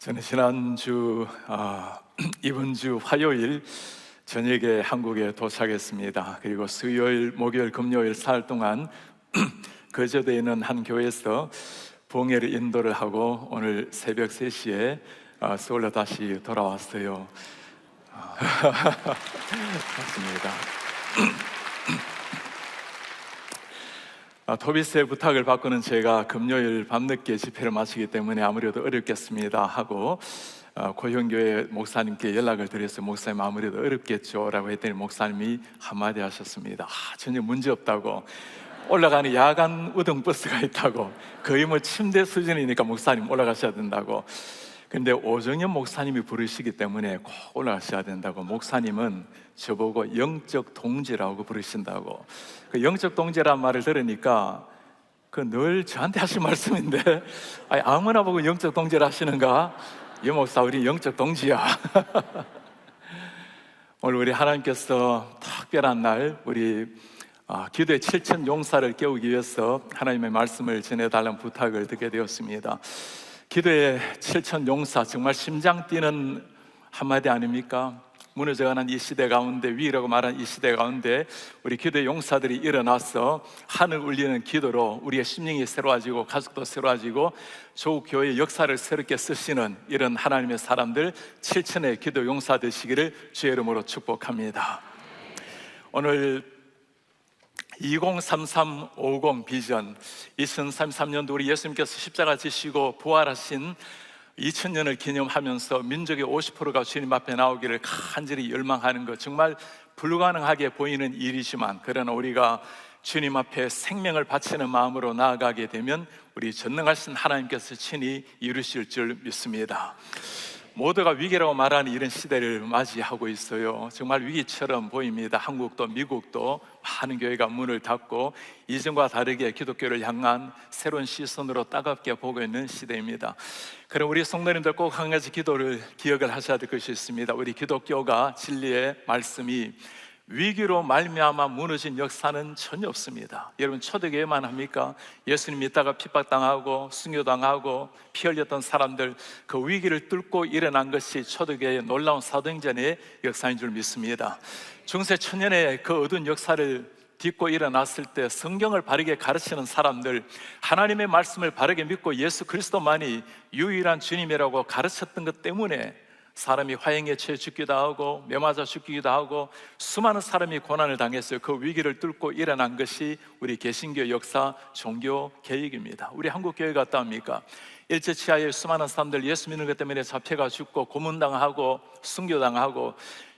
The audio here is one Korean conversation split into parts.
저는 지난주 이번 주 화요일 저녁에 한국에 도착했습니다. 그리고 수요일, 목요일, 금요일 사흘 동안 거제도에 있는 한 교회에서 봉예를 인도를 하고 오늘 새벽 3시에 서울로 다시 돌아왔어요. 맞습니다. 토비스의 부탁을 받고는 제가 금요일 밤늦게 집회를 마치기 때문에 아무래도 어렵겠습니다 하고 고현교회 목사님께 연락을 드려서 목사님 아무래도 어렵겠죠 라고 했더니 목사님이 한마디 하셨습니다. 전혀 문제 없다고, 올라가는 야간 우등버스가 있다고, 거의 뭐 침대 수준이니까 목사님 올라가셔야 된다고. 근데 오정현 목사님이 부르시기 때문에 꼭 올라가셔야 된다고. 목사님은 저보고 영적 동지라고 부르신다고. 그 영적 동지란 말을 들으니까 그 늘 저한테 하신 말씀인데, 아니 아무나 보고 영적 동지를 하시는가? 이 목사 우리 영적 동지야. 오늘 우리 하나님께서 특별한 날 우리 기도의 7천 용사를 깨우기 위해서 하나님의 말씀을 전해달라는 부탁을 듣게 되었습니다. 기도의 7천 용사, 정말 심장 뛰는 한마디 아닙니까? 무너져가는 이 시대 가운데, 위기라고 말하는 이 시대 가운데 우리 기도의 용사들이 일어나서 하늘 울리는 기도로 우리의 심령이 새로워지고 가족도 새로워지고 조국 교회의 역사를 새롭게 쓰시는 이런 하나님의 사람들 7천의 기도 용사 되시기를 주의 이름으로 축복합니다. 오늘 203350 비전, 2033년도 우리 예수님께서 십자가 지시고 부활하신 2000년을 기념하면서 민족의 50%가 주님 앞에 나오기를 간절히 열망하는 것, 정말 불가능하게 보이는 일이지만 그러나 우리가 주님 앞에 생명을 바치는 마음으로 나아가게 되면 우리 전능하신 하나님께서 친히 이루실 줄 믿습니다. 모두가 위기라고 말하는 이런 시대를 맞이하고 있어요. 정말 위기처럼 보입니다. 한국도 미국도 많은 교회가 문을 닫고 이전과 다르게 기독교를 향한 새로운 시선으로 따갑게 보고 있는 시대입니다. 그럼 우리 성도님들 꼭 한 가지 기도를 기억을 하셔야 될 것이 있습니다. 우리 기독교가 진리의 말씀이 위기로 말미암아 무너진 역사는 전혀 없습니다. 여러분 초대교회만 합니까? 예수님 믿다가 핍박당하고 순교당하고 피 흘렸던 사람들, 그 위기를 뚫고 일어난 것이 초대교회의 놀라운 사도행전의 역사인 줄 믿습니다. 중세 천년의 그 어두운 역사를 딛고 일어났을 때 성경을 바르게 가르치는 사람들, 하나님의 말씀을 바르게 믿고 예수 그리스도만이 유일한 주님이라고 가르쳤던 것 때문에 사람이 화형에 처해 죽기도 하고 매맞아 죽기도 하고 수많은 사람이 고난을 당했어요. 그 위기를 뚫고 일어난 것이 우리 개신교 역사 종교 개혁입니다. 우리 한국 교회가 어떠합니까? 일제치하에 수많은 사람들 예수 믿는 것 때문에 잡혀가 죽고 고문당하고 순교당하고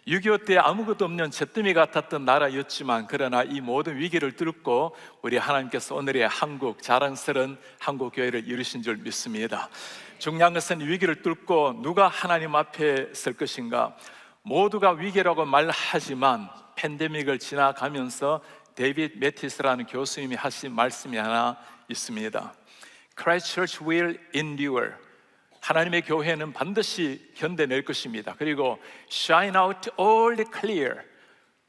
6.25 때 아무것도 없는 잿더미 같았던 나라였지만 그러나 이 모든 위기를 뚫고 우리 하나님께서 오늘의 한국, 자랑스러운 한국 교회를 이루신 줄 믿습니다. 중요한 것은 위기를 뚫고 누가 하나님 앞에 설 것인가. 모두가 위기라고 말하지만 팬데믹을 지나가면서 데이빗 매티스라는 교수님이 하신 말씀이 하나 있습니다. Christ Church will endure. 하나님의 교회는 반드시 견뎌낼 것입니다. 그리고 shine out all the clear.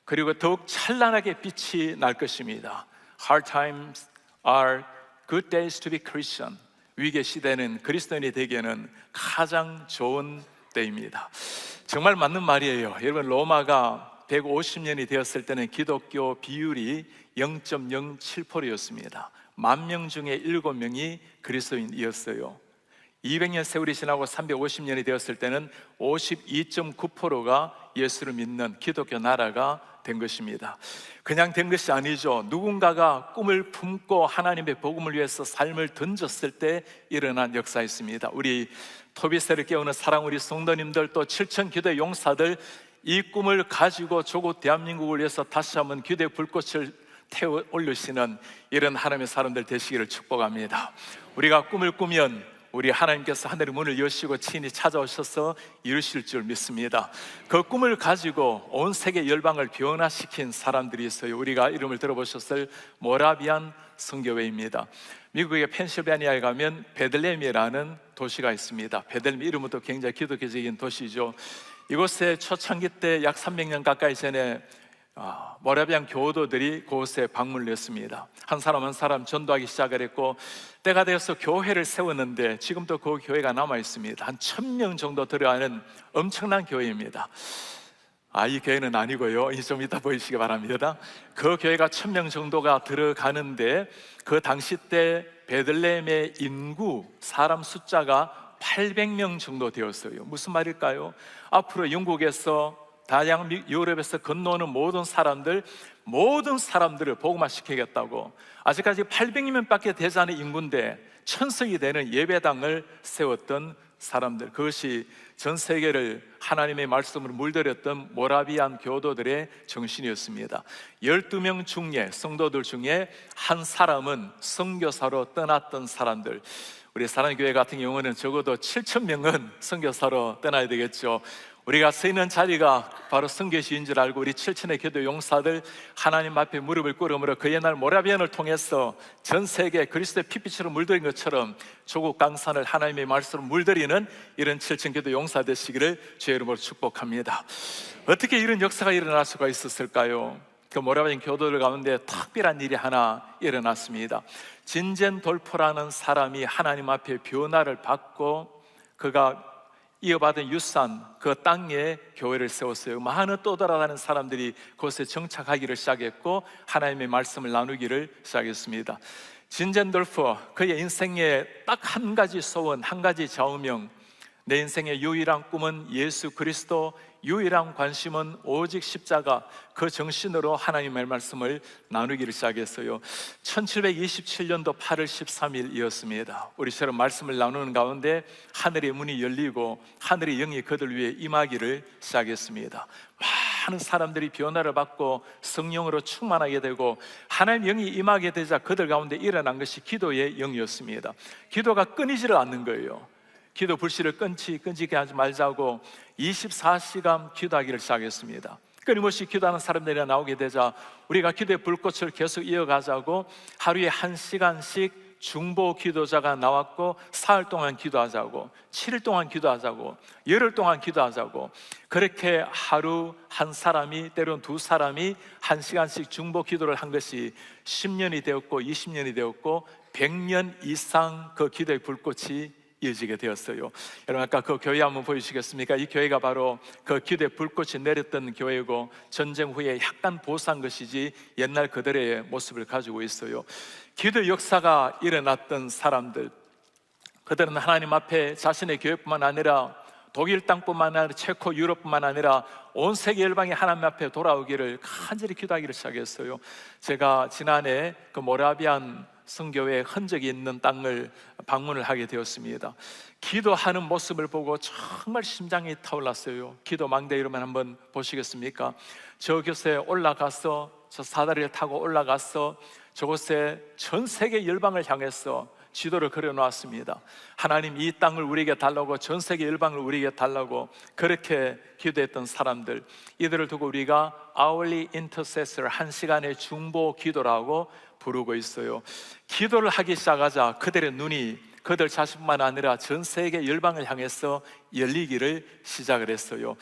그리고 더욱 찬란하게 빛이 날 것입니다. Hard times are good days to be Christian. 위기의 시대는 그리스도인이 되기에는 가장 좋은 때입니다. 정말 맞는 말이에요. 여러분 로마가 150년이 되었을 때는 기독교 비율이 0.07%였습니다. 10,000명 중에 7명이 그리스도인이었어요. 200년 세월이 지나고 350년이 되었을 때는 52.9%가 예수를 믿는 기독교 나라가 된 것입니다. 그냥 된 것이 아니죠. 누군가가 꿈을 품고 하나님의 복음을 위해서 삶을 던졌을 때 일어난 역사였습니다. 우리 토비스를 깨우는 사랑 우리 성도님들, 또 7천 기도의 용사들, 이 꿈을 가지고 조국 대한민국을 위해서 다시 한번 기도의 불꽃을 태워 올리시는 이런 하나님의 사람들 되시기를 축복합니다. 우리가 꿈을 꾸면 우리 하나님께서 하늘의 문을 여시고 친히 찾아오셔서 이루실 줄 믿습니다. 그 꿈을 가지고 온 세계 열방을 변화시킨 사람들이 있어요. 우리가 이름을 들어보셨을 모라비안 선교회입니다. 미국의 펜실베니아에 가면 베들레헴이라는 도시가 있습니다. 베들레헴 이름부터 굉장히 기독교적인 도시죠. 이곳에 초창기 때 약 300년 가까이 전에 모라비안 교도들이 그곳에 방문을 했습니다. 한 사람 한 사람 전도하기 시작을 했고, 때가 되어서 교회를 세웠는데 지금도 그 교회가 남아 있습니다. 한 1000명 정도 들어가는 엄청난 교회입니다. 이 교회는 아니고요, 이제 좀 이따 보이시기 바랍니다. 그 교회가 1000명 정도가 들어가는데, 그 당시 때 베들레헴의 인구, 사람 숫자가 800명 정도 되었어요. 무슨 말일까요? 앞으로 영국에서 다양 유럽에서 건너오는 모든 사람들을 복음화시키겠다고, 아직까지 800명밖에 되지 않은 인구인데 1000석이 되는 예배당을 세웠던 사람들, 그것이 전 세계를 하나님의 말씀으로 물들였던 모라비안 교도들의 정신이었습니다. 12명 중에, 성도들 중에 한 사람은 선교사로 떠났던 사람들. 우리 사랑교회 같은 경우는 적어도 7,000명은 선교사로 떠나야 되겠죠. 우리가 서 있는 자리가 바로 선교시인 줄 알고 우리 7천의 교도 용사들 하나님 앞에 무릎을 꿇음으로 그 옛날 모라비안을 통해서 전 세계 그리스도의 피빛으로 물들인 것처럼 조국 강산을 하나님의 말씀으로 물들이는 이런 7천 교도 용사 되시기를 주의 이름으로 축복합니다. 어떻게 이런 역사가 일어날 수가 있었을까요? 그 모라비안 교도들 가운데 특별한 일이 하나 일어났습니다. 진젠 돌포라는 사람이 하나님 앞에 변화를 받고 그가 이어받은 유산, 그 땅에 교회를 세웠어요. 많은 또 돌아가는 사람들이 그곳에 정착하기를 시작했고 하나님의 말씀을 나누기를 시작했습니다. 진젠돌프, 그의 인생에 딱 한 가지 소원, 한 가지 좌우명, 내 인생의 유일한 꿈은 예수 그리스도, 유일한 관심은 오직 십자가, 그 정신으로 하나님의 말씀을 나누기를 시작했어요. 1727년도 8월 13일이었습니다 우리처럼 말씀을 나누는 가운데 하늘의 문이 열리고 하늘의 영이 그들 위해 임하기를 시작했습니다. 많은 사람들이 변화를 받고 성령으로 충만하게 되고 하나님의 영이 임하게 되자 그들 가운데 일어난 것이 기도의 영이었습니다. 기도가 끊이지를 않는 거예요. 기도 불씨를 끊지게 하지 말자고 24시간 기도하기를 시작했습니다. 끊임없이 기도하는 사람들이 나오게 되자 우리가 기도의 불꽃을 계속 이어가자고 하루에 1시간씩 중보 기도자가 나왔고, 사흘 동안 기도하자고, 7일 동안 기도하자고, 열흘 동안 기도하자고, 그렇게 하루 한 사람이, 때론 두 사람이 1시간씩 중보 기도를 한 것이 10년이 되었고 20년이 되었고 100년 이상 그 기도의 불꽃이 이어지게 되었어요. 여러분, 아까 그 교회 한번 보여주시겠습니까? 이 교회가 바로 그 기도의 불꽃이 내렸던 교회고 전쟁 후에 약간 보수한 것이지 옛날 그들의 모습을 가지고 있어요. 기도 역사가 일어났던 사람들, 그들은 하나님 앞에 자신의 교회뿐만 아니라 독일 땅뿐만 아니라 체코, 유럽뿐만 아니라 온 세계 열방이 하나님 앞에 돌아오기를 간절히 기도하기를 시작했어요. 제가 지난해 그 모라비안 선교회의 흔적이 있는 땅을 방문을 하게 되었습니다. 기도하는 모습을 보고 정말 심장이 타올랐어요. 기도 망대 이름을 한번 보시겠습니까? 저 곳에 올라가서, 저 사다리를 타고 올라가서 저곳에 전 세계 열방을 향해서 지도를 그려놓았습니다. 하나님, 이 땅을 우리에게 달라고, 전 세계 열방을 우리에게 달라고 그렇게 기도했던 사람들, 이들을 두고 우리가 hourly intercessor, 1시간의 중보 기도라고 부르고 있어요. 기도를 하기 시작하자 그들의 눈이 그들 자신뿐만 아니라 전 세계 열방을 향해서 열리기를 시작을 했어요.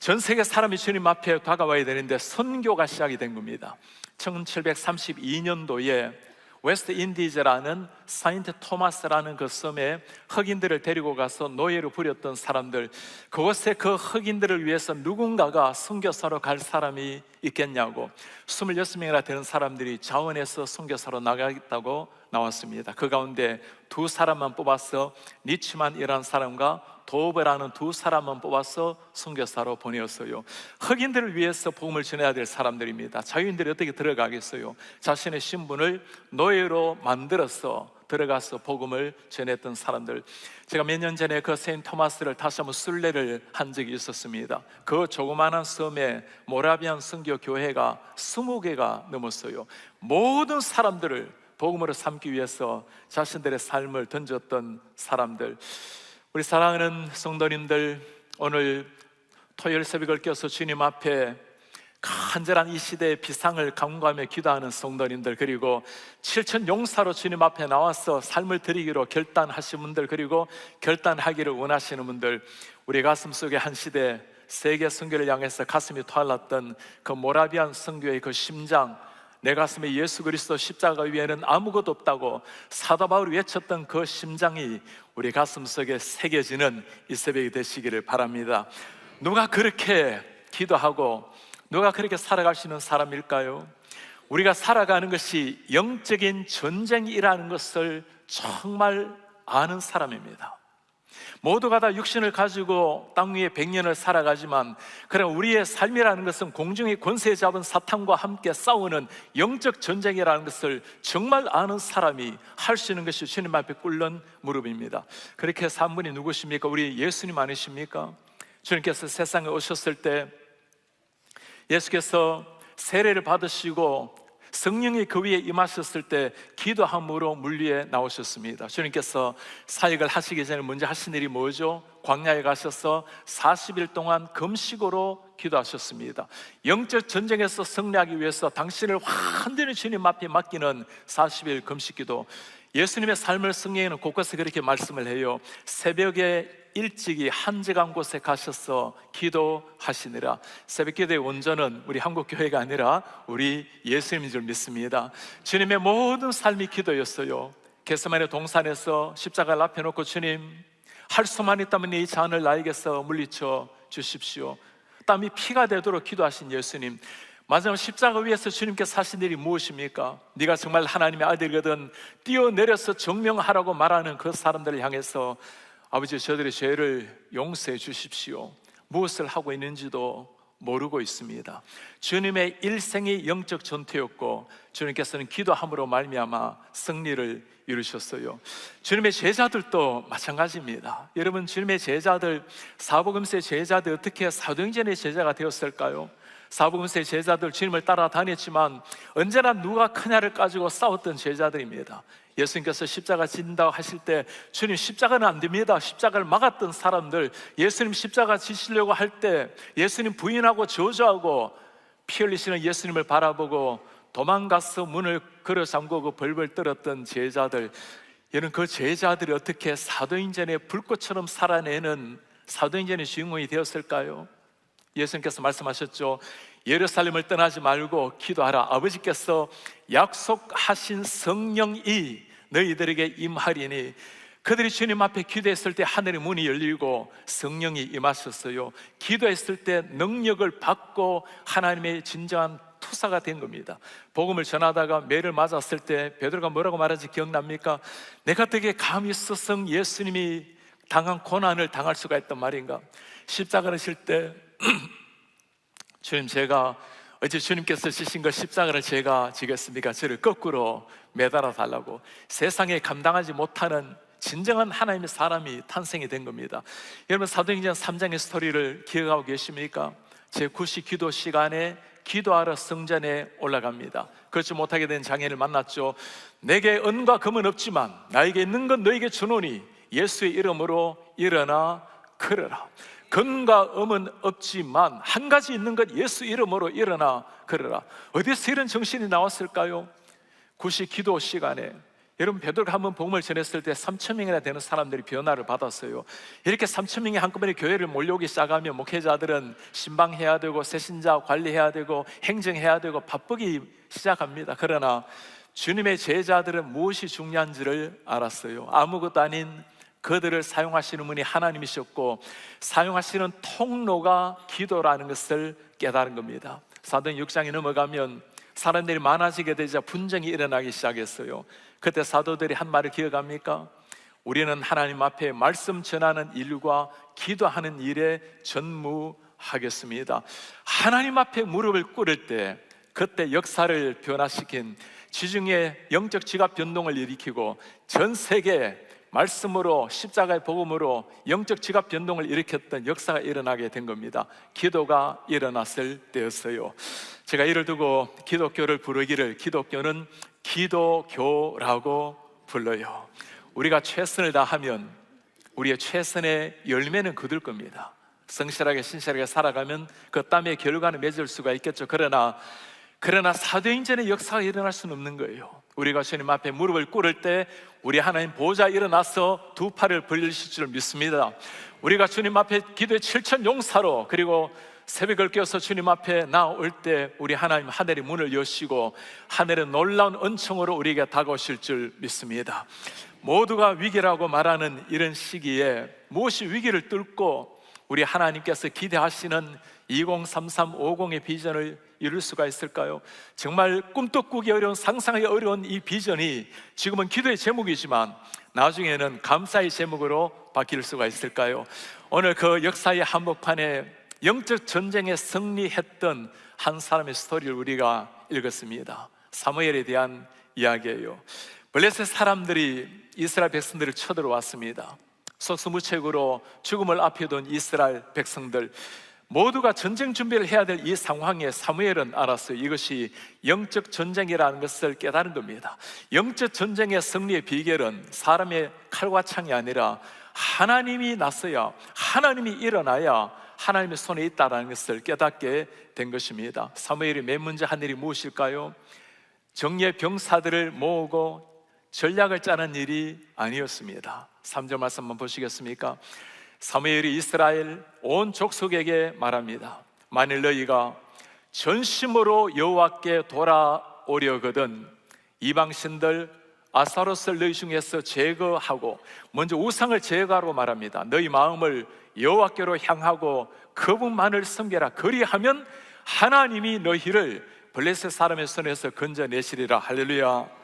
전 세계 사람이 주님 앞에 다가와야 되는데 선교가 시작이 된 겁니다. 1732년도에 웨스트 인디즈라는 사인트 토마스라는 그 섬에 흑인들을 데리고 가서 노예로 부렸던 사람들, 그곳에 그 흑인들을 위해서 누군가가 선교사로 갈 사람이 있겠냐고 26명이나 되는 사람들이 자원해서 선교사로 나가겠다고 나왔습니다. 그 가운데 두 사람만 뽑아서 니치만이라는 사람과 도브라는 두 사람만 뽑아서 선교사로 보내었어요. 흑인들을 위해서 복음을 전해야 될 사람들입니다. 자유인들이 어떻게 들어가겠어요? 자신의 신분을 노예로 만들어서 들어가서 복음을 전했던 사람들. 제가 몇 년 전에 그 세인트 토마스를 다시 한번 순례를 한 적이 있었습니다. 그 조그마한 섬에 모라비안 선교 교회가 20개가 넘었어요. 모든 사람들을 복음으로 삼기 위해서 자신들의 삶을 던졌던 사람들. 우리 사랑하는 성도님들, 오늘 토요일 새벽을 껴서 주님 앞에 간절한 이 시대의 비상을 간구하며 기도하는 성도님들, 그리고 7천 용사로 주님 앞에 나와서 삶을 드리기로 결단하신 분들, 그리고 결단하기를 원하시는 분들, 우리 가슴 속에 한 시대 세계 선교를 향해서 가슴이 토할랐던 그 모라비안 선교의 그 심장, 내 가슴에 예수 그리스도 십자가 위에는 아무것도 없다고 사도 바울이 외쳤던 그 심장이 우리 가슴속에 새겨지는 이 새벽이 되시기를 바랍니다. 누가 그렇게 기도하고 누가 그렇게 살아갈 수 있는 사람일까요? 우리가 살아가는 것이 영적인 전쟁이라는 것을 정말 아는 사람입니다. 모두가 다 육신을 가지고 땅 위에 100년을 살아가지만, 그럼 우리의 삶이라는 것은 공중의 권세 잡은 사탄과 함께 싸우는 영적 전쟁이라는 것을 정말 아는 사람이 할 수 있는 것이 주님 앞에 꿇는 무릎입니다. 그렇게 해서 한 분이 누구십니까? 우리 예수님 아니십니까? 주님께서 세상에 오셨을 때 예수께서 세례를 받으시고 성령이 그 위에 임하셨을 때 기도함으로 물 위에 나오셨습니다. 주님께서 사역을 하시기 전에 먼저 하신 일이 뭐죠? 광야에 가셔서 40일 동안 금식으로 기도하셨습니다. 영적 전쟁에서 승리하기 위해서 당신을 완전히 주님 앞에 맡기는 40일 금식기도. 예수님의 삶을 성경에는 곳곳에 그렇게 말씀을 해요. 새벽에 일찍이 한적한 곳에 가셔서 기도하시니라. 새벽기도의 원조는 우리 한국교회가 아니라 우리 예수님인 줄 믿습니다. 주님의 모든 삶이 기도였어요. 겟세마네 동산에서 십자가를 앞에 놓고 주님, 할 수만 있다면 이 잔을 나에게서 물리쳐 주십시오. 땀이 피가 되도록 기도하신 예수님, 마지막 십자가 위에서 주님께서 하신 일이 무엇입니까? 네가 정말 하나님의 아들이거든 뛰어내려서 증명하라고 말하는 그 사람들을 향해서 아버지, 저들의 죄를 용서해 주십시오. 무엇을 하고 있는지도 모르고 있습니다. 주님의 일생이 영적 전투였고 주님께서는 기도함으로 말미암아 승리를 이루셨어요. 주님의 제자들도 마찬가지입니다. 여러분, 주님의 제자들, 사복음서의 제자들 어떻게 사도행전의 제자가 되었을까요? 사복음서의 제자들 주님을 따라다녔지만 언제나 누가 크냐를 가지고 싸웠던 제자들입니다. 예수님께서 십자가 진다고 하실 때 주님 십자가는 안 됩니다, 십자가를 막았던 사람들, 예수님 십자가 지시려고 할 때 예수님 부인하고 저주하고 피 흘리시는 예수님을 바라보고 도망가서 문을 걸어 잠그고 벌벌 떨었던 제자들, 여러분, 그 제자들이 어떻게 사도행전의 불꽃처럼 살아내는 사도행전의 주인공이 되었을까요? 예수님께서 말씀하셨죠. 예루살렘을 떠나지 말고 기도하라. 아버지께서 약속하신 성령이 너희들에게 임하리니. 그들이 주님 앞에 기도했을 때 하늘의 문이 열리고 성령이 임하셨어요. 기도했을 때 능력을 받고 하나님의 진정한 투사가 된 겁니다. 복음을 전하다가 매를 맞았을 때 베드로가 뭐라고 말하지 기억납니까? 내가 어떻게 감히 스승 예수님이 당한 고난을 당할 수가 있단 말인가? 십자가를 질 때 주님, 제가 어제 주님께서 지신 그 십자가를 제가 지겠습니까? 저를 거꾸로 매달아 달라고. 세상에 감당하지 못하는 진정한 하나님의 사람이 탄생이 된 겁니다. 여러분, 사도행전 3장의 스토리를 기억하고 계십니까? 제9시 기도 시간에 기도하러 성전에 올라갑니다. 그렇지 못하게 된 장애인을 만났죠. 내게 은과 금은 없지만 나에게 있는 건 너에게 주노니 예수의 이름으로 일어나 걸어라. 금과 음은 없지만 한 가지 있는 것, 예수 이름으로 일어나 걸어라. 어디서 이런 정신이 나왔을까요? 9시 기도 시간에 여러분, 베드로가 한번 복음을 전했을 때 3,000명이나 되는 사람들이 변화를 받았어요. 이렇게 3,000명이 한꺼번에 교회를 몰려오기 시작하면 목회자들은 신방해야 되고 새신자 관리해야 되고 행정해야 되고 바쁘기 시작합니다. 그러나 주님의 제자들은 무엇이 중요한지를 알았어요. 아무것도 아닌 그들을 사용하시는 분이 하나님이셨고 사용하시는 통로가 기도라는 것을 깨달은 겁니다. 사도행 6장에 넘어가면 사람들이 많아지게 되자 분쟁이 일어나기 시작했어요. 그때 사도들이 한 말을 기억합니까? 우리는 하나님 앞에 말씀 전하는 일과 기도하는 일에 전무하겠습니다. 하나님 앞에 무릎을 꿇을 때 그때 역사를 변화시킨 지중해 영적 지각 변동을 일으키고 전 세계 말씀으로 십자가의 복음으로 영적 지각 변동을 일으켰던 역사가 일어나게 된 겁니다. 기도가 일어났을 때였어요. 제가 이를 두고 기독교를 부르기를 기독교는 기도교라고 불러요. 우리가 최선을 다하면 우리의 최선의 열매는 거둘 겁니다. 성실하게 신실하게 살아가면 그 땀의 결과는 맺을 수가 있겠죠. 그러나 사도행전의 역사가 일어날 수는 없는 거예요. 우리가 주님 앞에 무릎을 꿇을 때 우리 하나님 보좌에 일어나서 두 팔을 벌리실 줄 믿습니다. 우리가 주님 앞에 기도의 7천 용사로, 그리고 새벽을 깨어서 주님 앞에 나올 때 우리 하나님 하늘의 문을 여시고 하늘의 놀라운 은총으로 우리에게 다가오실 줄 믿습니다. 모두가 위기라고 말하는 이런 시기에 무엇이 위기를 뚫고 우리 하나님께서 기대하시는 2033-50의 비전을 이룰 수가 있을까요? 정말 꿈도 꾸기 어려운, 상상하기 어려운 이 비전이 지금은 기도의 제목이지만 나중에는 감사의 제목으로 바뀔 수가 있을까요? 오늘 그 역사의 한복판에 영적 전쟁에 승리했던 한 사람의 스토리를 우리가 읽었습니다. 사무엘에 대한 이야기예요. 블레셋 사람들이 이스라엘 백성들을 쳐들어왔습니다. 속수무책으로 죽음을 앞에 둔 이스라엘 백성들 모두가 전쟁 준비를 해야 될 이 상황에 사무엘은 알았어요. 이것이 영적 전쟁이라는 것을 깨달은 겁니다. 영적 전쟁의 승리의 비결은 사람의 칼과 창이 아니라 하나님이 났어야, 하나님이 일어나야 하나님의 손에 있다는 것을 깨닫게 된 것입니다. 사무엘이 맨 먼저 한 일이 무엇일까요? 정예 병사들을 모으고 전략을 짜는 일이 아니었습니다. 3절 말씀 한번 보시겠습니까? 사무엘이 이스라엘 온 족속에게 말합니다. 만일 너희가 전심으로 여호와께 돌아오려거든 이방신들 아스타롯을 너희 중에서 제거하고, 먼저 우상을 제거하라고 말합니다. 너희 마음을 여호와께로 향하고 그분만을 섬겨라. 그리하면 하나님이 너희를 블레셋 사람의 손에서 건져내시리라. 할렐루야.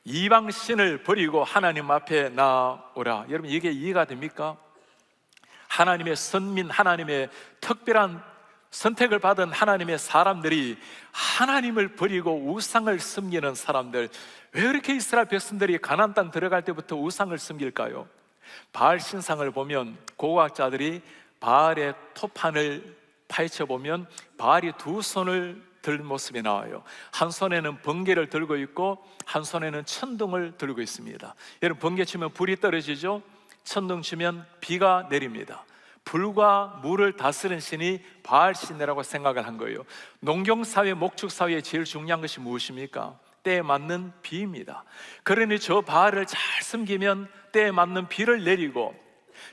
이방신을 버리고 하나님 앞에 나오라. 여러분, 이게 이해가 됩니까? 하나님의 선민, 하나님의 특별한 선택을 받은 하나님의 사람들이 하나님을 버리고 우상을 섬기는 사람들. 왜 이렇게 이스라엘 백성들이 가나안 땅 들어갈 때부터 우상을 섬길까요? 바알 신상을 보면 고고학자들이 바알의 토판을 파헤쳐 보면 바알이 두 손을 들 모습이 나와요. 한 손에는 번개를 들고 있고 한 손에는 천둥을 들고 있습니다. 여러분, 번개 치면 불이 떨어지죠? 천둥 치면 비가 내립니다. 불과 물을 다스리는 신이 바알 신이라고 생각을 한 거예요. 농경사회, 목축사회의 제일 중요한 것이 무엇입니까? 때에 맞는 비입니다. 그러니 저 바알을 잘 섬기면 때에 맞는 비를 내리고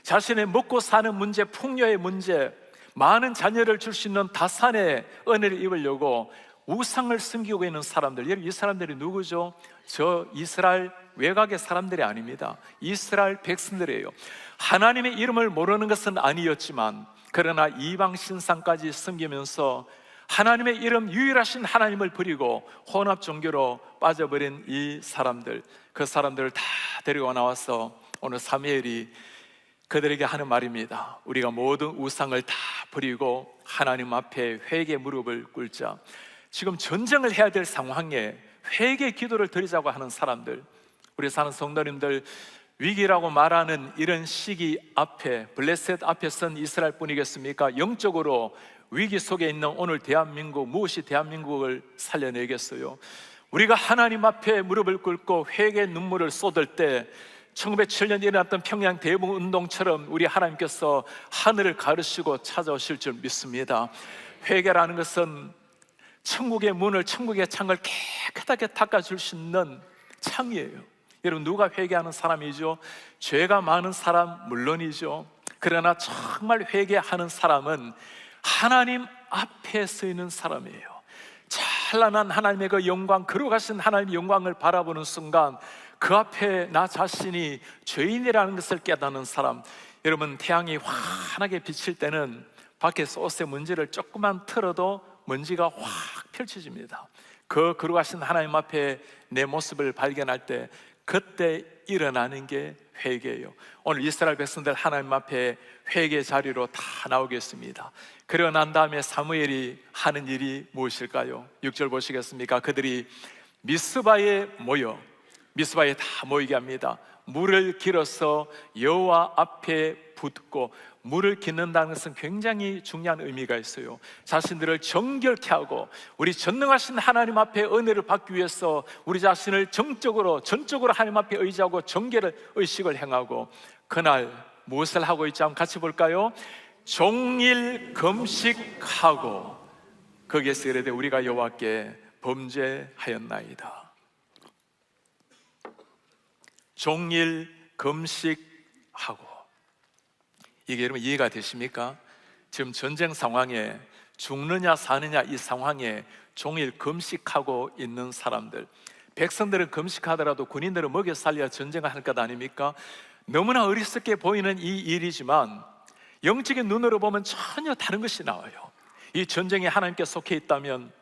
자신의 먹고 사는 문제, 풍요의 문제, 많은 자녀를 줄 수 있는 다산의 은혜를 입으려고 우상을 섬기고 있는 사람들. 여러분, 이 사람들이 누구죠? 저 이스라엘 외곽의 사람들이 아닙니다. 이스라엘 백성들이에요. 하나님의 이름을 모르는 것은 아니었지만 그러나 이방 신상까지 섬기면서 하나님의 이름, 유일하신 하나님을 버리고 혼합 종교로 빠져버린 이 사람들, 그 사람들을 다 데리고 나와서 오늘 사무엘이 그들에게 하는 말입니다. 우리가 모든 우상을 다 버리고 하나님 앞에 회개 무릎을 꿇자. 지금 전쟁을 해야 될 상황에 회개 기도를 드리자고 하는 사람들, 우리 사는 성도님들, 위기라고 말하는 이런 시기 앞에, 블레셋 앞에 선 이스라엘 뿐이겠습니까? 영적으로 위기 속에 있는 오늘 대한민국, 무엇이 대한민국을 살려내겠어요? 우리가 하나님 앞에 무릎을 꿇고 회개 눈물을 쏟을 때 1907년에 일어났던 평양 대붕 운동처럼 우리 하나님께서 하늘을 가르시고 찾아오실 줄 믿습니다. 회개라는 것은 천국의 문을, 천국의 창을 깨끗하게 닦아줄 수 있는 창이에요. 여러분, 누가 회개하는 사람이죠? 죄가 많은 사람 물론이죠. 그러나 정말 회개하는 사람은 하나님 앞에 서 있는 사람이에요. 찬란한 하나님의 그 영광, 거룩하신 하나님의 영광을 바라보는 순간 그 앞에 나 자신이 죄인이라는 것을 깨닫는 사람. 여러분, 태양이 환하게 비칠 때는 밖에서 옷에 먼지를 조금만 틀어도 먼지가 확 펼쳐집니다. 그 거룩하신 하나님 앞에 내 모습을 발견할 때 그때 일어나는 게 회개예요. 오늘 이스라엘 백성들 하나님 앞에 회개 자리로 다 나오겠습니다. 그러고 난 다음에 사무엘이 하는 일이 무엇일까요? 6절 보시겠습니까? 그들이 미스바에 다 모이게 합니다. 물을 길어서 여호와 앞에 붓고, 물을 긴는다는 것은 굉장히 중요한 의미가 있어요. 자신들을 정결케 하고 우리 전능하신 하나님 앞에 은혜를 받기 위해서 우리 자신을 전적으로 하나님 앞에 의지하고 정결의 의식을 행하고, 그날 무엇을 하고 있지? 한번 같이 볼까요? 종일 금식하고 거기에서 이르되 우리가 여호와께 범죄하였나이다. 종일 금식하고. 이게 여러분 이해가 되십니까? 지금 전쟁 상황에 죽느냐 사느냐 이 상황에 종일 금식하고 있는 사람들, 백성들은 금식하더라도 군인들은 먹여 살려야 전쟁을 할 것 아닙니까? 너무나 어리석게 보이는 이 일이지만 영적인 눈으로 보면 전혀 다른 것이 나와요. 이 전쟁에 하나님께 속해 있다면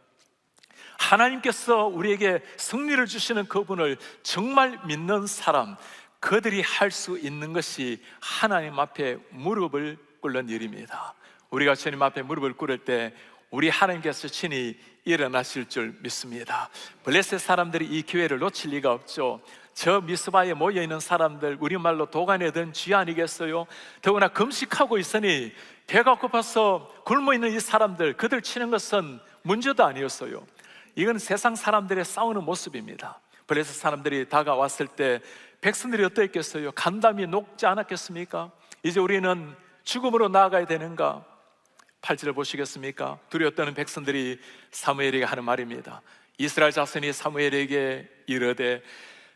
하나님께서 우리에게 승리를 주시는 그분을 정말 믿는 사람, 그들이 할 수 있는 것이 하나님 앞에 무릎을 꿇는 일입니다. 우리가 주님 앞에 무릎을 꿇을 때 우리 하나님께서 친히 일어나실 줄 믿습니다. 블레셋 사람들이 이 기회를 놓칠 리가 없죠. 저 미스바에 모여있는 사람들, 우리말로 도간에 든 쥐 아니겠어요? 더구나 금식하고 있으니 배가 고파서 굶어있는 이 사람들, 그들 치는 것은 문제도 아니었어요. 이건 세상 사람들의 싸우는 모습입니다. 블레셋 사람들이 다가왔을 때 백성들이 어떠했겠어요? 간담이 녹지 않았겠습니까? 이제 우리는 죽음으로 나아가야 되는가? 8절을 보시겠습니까? 두려워 떠는 백성들이 사무엘에게 하는 말입니다. 이스라엘 자손이 사무엘에게 이르되